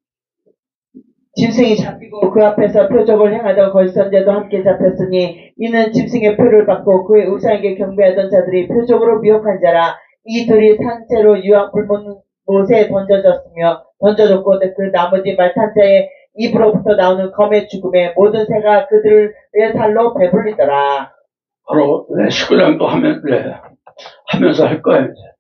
Speaker 1: 짐승이 잡히고 그 앞에서 표적을 행하던 걸선제도 함께 잡혔으니 이는 짐승의 표를 받고 그의 우상에게 경배하던 자들이 표적으로 미혹한 자라. 이 둘이 산채로 유황 불문 못에 던져졌고 그 나머지 말탄자의 입으로부터 나오는 검의 죽음에 모든 새가 그들의 살로 배불리더라.
Speaker 3: 바로 19장도 하면서 할 거예요. 이제.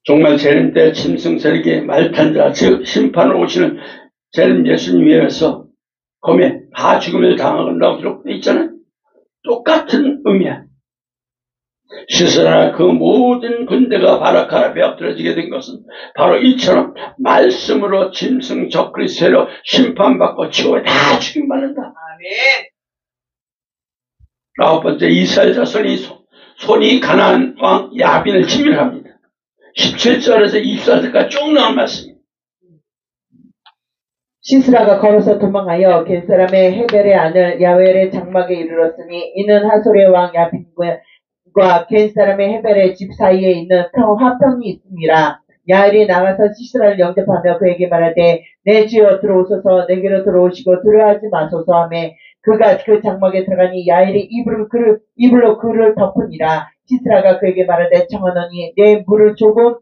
Speaker 3: 정말 재림 때 짐승 세력이 말탄자 즉 심판으로 오시는 재림 예수님 위에서 검에 다 죽음을 당한다고 기록되어 있잖아요. 똑같은 의미야. 시스라 그 모든 군대가 바락 앞에 엎드려지게 된 것은 바로 이처럼 말씀으로 짐승 적그리스도로 심판받고 지옥에 다 죽임받는다.
Speaker 1: 아멘.
Speaker 3: 아홉 번째, 이스라엘 자손이 손이 가나안 왕 야빈을 진멸합니다. 17절에서 24절까지 쭉 나온 말씀입니다.
Speaker 1: 시스라가 걸어서 도망하여 겐 사람의 헤벨의 아들 야웰의 장막에 이르렀으니 이는 하솔의 왕 야빈과 겐 사람의 헤벨의 집 사이에 있는 화평이 있습니다. 야엘이 나가서 시스라를 영접하며 그에게 말하되 내 주여 들어오소서 내게로 들어오시고 두려워하지 마소서 하며 그가 그 장막에 들어가니 야엘이 이불로 그를 덮으니라. 시스라가 그에게 말하되 청하노니 내 물을 조금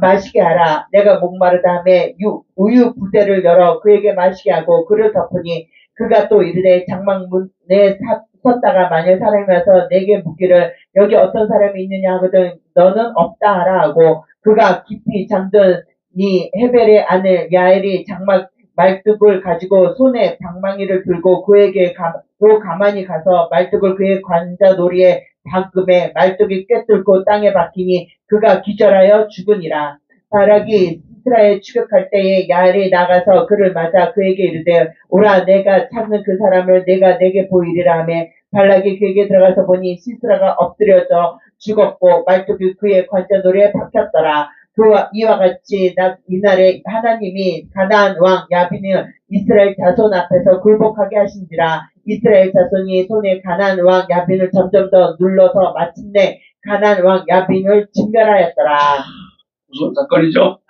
Speaker 1: 마시게 하라. 내가 목마르다 하며 우유 부대를 열어 그에게 마시게 하고 그를 덮으니 그가 또 이르되 장막 문에 섰다가 만일 사람이 와서 내게 묻기를 여기 어떤 사람이 있느냐 하거든 너는 없다 하라 하고 그가 깊이 잠드니 헤벨의 아들 야엘이 장막 말뚝을 가지고 손에 방망이를 들고 그에게 가만히 가서 말뚝을 그의 관자놀이에 박음에 말뚝이 꿰뚫고 땅에 박히니 그가 기절하여 죽으니라. 바락이 이스라엘 추격할 때에 야엘이 나가서 그를 맞아 그에게 이르되 오라 내가 찾는 그 사람을 내가 내게 보이리라 하며 발락이 그에게 들어가서 보니 시스라가 엎드려져 죽었고 말뚝이 그의 관자놀이에 박혔더라. 이와 같이 이날에 하나님이 가나안 왕 야빈을 이스라엘 자손 앞에서 굴복하게 하신지라. 이스라엘 자손이 손에 가나안 왕 야빈을 점점 더 눌러서 마침내 가나안 왕 야빈을 진멸하였더라.
Speaker 3: 무슨 사건이죠?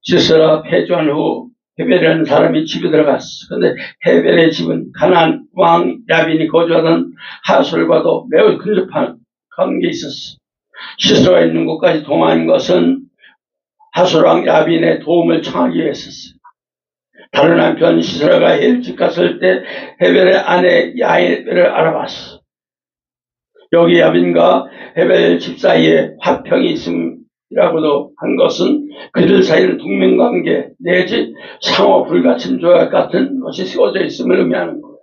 Speaker 3: 시스라 패주한 후 헤벨이라는 사람이 집에 들어갔어. 근데 헤벨의 집은 가나안 왕 야빈이 거주하던 하솔과도 매우 근접한 관계에 있었어. 시스라가 있는 곳까지 동행한 것은 하솔 왕 야빈의 도움을 청하기 위해서였어. 다른 한편 시스라가 헬집 갔을 때 헤벨의 아내 야엘을 알아봤어. 여기 야빈과 헤벨 집 사이에 화평이 있음이라고도 한 것은 그들 사이는 동맹관계 내지 상호 불가침 조약 같은 것이 세워져 있음을 의미하는 거예요.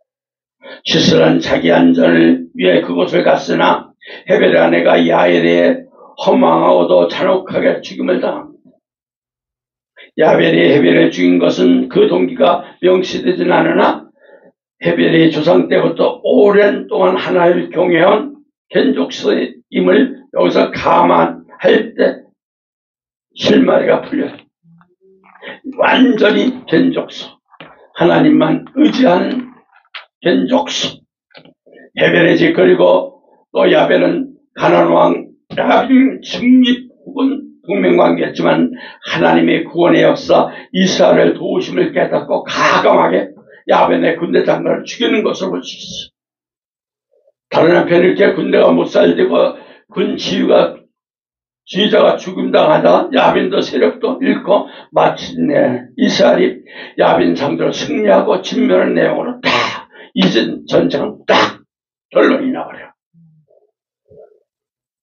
Speaker 3: 시스라는 자기 안전을 위해 그곳을 갔으나 헤벨의 아내가 야엘에 허망하고도 잔혹하게 죽임을 당합니다. 야벨이 헤벨을 죽인 것은 그 동기가 명시되진 않으나 헤벨이 조상 때부터 오랜 동안 하나님을 경외한 견족서임을 여기서 감안할 때 실마리가 풀려요. 완전히 견족서. 하나님만 의지하는 견족서. 헤벨의 집 그리고 또 야벨은 가나안 왕 야빈 승립 혹은 동맹관계였지만 하나님의 구원의 역사 이스라엘을 도우심을 깨닫고 가감하게 야벤의 군대 장관을 죽이는 것을 볼 수 있어요. 다른 한편 이렇게 군대가 못 살리고 군 지휘자가 죽임당하다 야빈도 세력도 잃고 마침내 이스라엘이 야빈 상대로 승리하고 진멸한 내용으로 딱 이전 전쟁은 딱 결론이 나버려.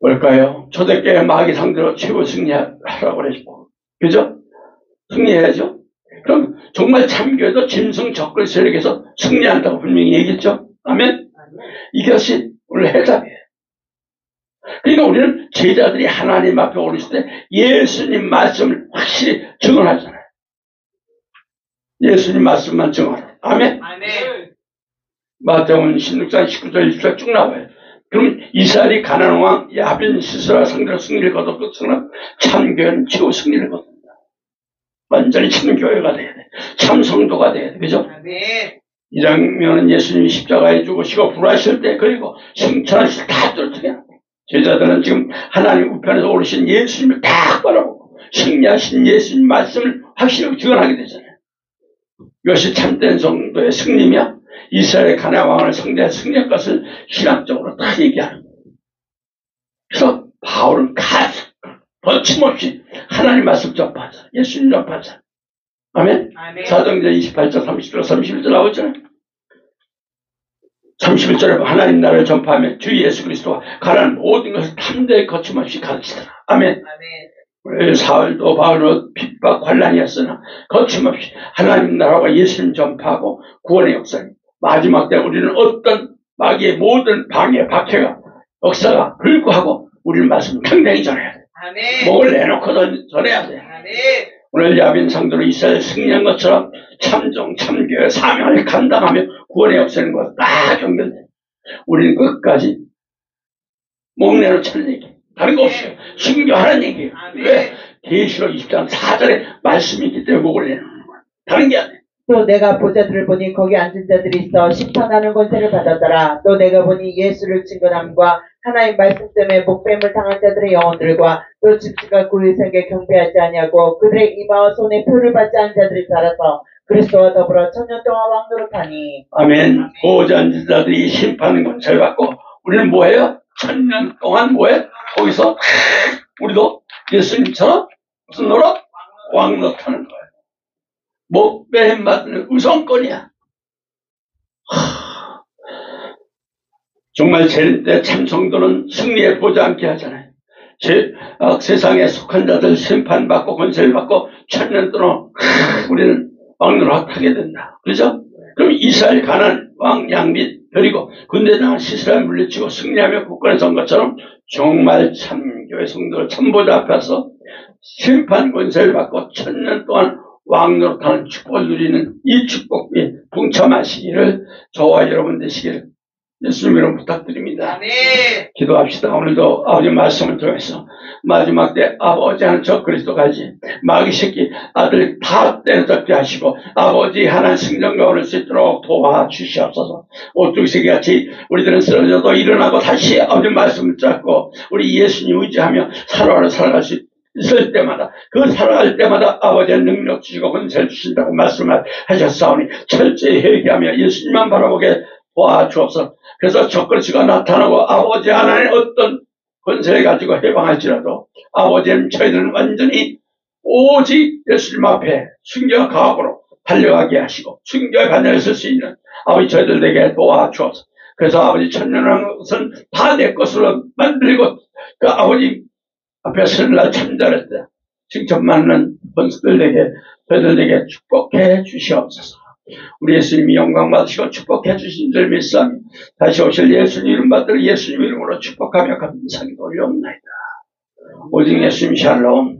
Speaker 3: 뭘까요? 초대교회 마귀 상대로 최후 승리하라고 그랬고, 그죠? 승리해야죠. 그럼 정말 참교회도 짐승 적글 세력에서 승리한다고 분명히 얘기했죠. 아멘? 이것이 오늘 해답이에요. 그러니까 우리는 제자들이 하나님 앞에 오르실 때 예수님 말씀을 확실히 증언하잖아요. 예수님 말씀만 증언하라. 아멘? 마태복음 16장 19절 20절 쭉 나와요. 그럼 이스라엘이 가나안 왕 야빈 시스라 상대로 승리를 거뒀으나 참교회는 최후 승리를 거둔다. 완전히 참교회가 돼야 돼. 참성도가 돼야 돼. 그죠? 이 장면은 예수님이 십자가에 죽으시고 부활하실 때 그리고 승천하실 때 다 뚫어뜨려. 제자들은 지금 하나님 우편에서 오르신 예수님을 딱 바라보고 승리하신 예수님 말씀을 확실히 증언하게 되잖아요. 이것이 참된 성도의 승리며 이스라엘의 가나안 왕을 상대해 승리할 것을 신학적으로 다 얘기하는 거예요. 그래서 바울은 거침없이 하나님 말씀 전파하자. 예수님 전파하자. 아멘? 사도행전 28절 30절 31절 나오잖아요. 31절에 하나님 나라를 전파하며 주 예수 그리스도와 가난 모든 것을 탐대에 거침없이 가르치더라. 아멘. 사울도 바울도 핍박 환난이었으나 거침없이 하나님 나라와 예수님 전파하고 구원의 역사를 마지막 때 우리는 어떤 마귀의 모든 방해 박해가 역사가 불구하고 우리는 말씀 당당히 전해야 돼. 목을 내놓고 전해야 돼. 오늘 야빈 상대로 이스라엘 승리한 것처럼 참정 참교의 사명을 감당하며 구원의 역사는 것 다 연결돼. 우리는 끝까지 목 내놓자는 얘기. 다른 거 없어요. 순교하는 얘기예요. 왜? 계시록 20장 4절에 말씀이 있기 때문에 목을 내놓는 거야. 다른 게 아니에요.
Speaker 1: 또 내가 보자들을 보니 거기 앉은 자들이 있어 심판하는 권세를 받았더라. 또 내가 보니 예수를 증거함과 하나님 말씀 때문에 목뱀을 당한 자들의 영혼들과 또 집주가 그 의색에 경배하지 아니하고 그들의 이마와 손에 표를 받지 않은 자들이 살아서 그리스도와 더불어 천년 동안 왕노릇하니. 아멘.
Speaker 3: 보호자 앉은 자들이 심판 권세를 받고 우리는 뭐해요? 천년 동안 뭐해? 거기서 우리도 예수님처럼 무슨 노릇? 왕노릇하는 거예요. 목배임 받는 우선권이야. 정말 재림 때 참 성도는 승리에 보지 않게 하잖아요. 세상에 속한 자들 심판받고 권세를 받고 천년 동안 우리는 왕노릇하게 된다. 그렇죠? 그럼 이스라엘 가나안 왕 야빈 그리고 군대장을 시스라에 물리치고 승리하며 국권에 선 것처럼 정말 참교회 성도를 참보자 앞에서 심판 권세를 받고 1000년 동안 왕노릇하는 축복을 누리는 이 축복에 동참하시기를 저와 여러분 되시기를 예수님 이름 부탁드립니다. 기도합시다. 오늘도 아버지 말씀을 통해서 마지막 때 아버지 하는 저 그리스도까지 마귀 새끼 아들 다 때려잡게 하시고 아버지 하나님 승전가 오를 수 있도록 도와주시옵소서. 오뚜기 새끼같이 우리들은 쓰러져도 일어나고 다시 아버지 말씀을 잡고 우리 예수님 의지하며 살아갈 수 있을 때마다 그 살아갈 때마다 아버지의 능력 주시고 권세를 주신다고 말씀을 하셨사오니 철저히 회개하며 예수님만 바라보게 도와주옵소서. 그래서 적그리스도가 나타나고 아버지 하나님 어떤 권세를 가지고 해방할지라도 아버지는 저희들은 완전히 오직 예수님 앞에 순교와 가업으로 달려가게 하시고 순교의 반열에 설 수 있는 아버지 저희들에게 도와주옵소서. 그래서 아버지 천년한 것은 다 내 것으로 만들고 그 아버지 앞에 서는 날 참전할 때 칭찬받는 권수들에게 저희들에게 축복해 주시옵소서. 우리 예수님이 영광 받으시고 축복해 주신 줄 믿사오니 다시 오실 예수님 이름 받들어 예수님 이름으로 축복하며 감사하게 올려옵나이다. 오직 예수님 샬롬.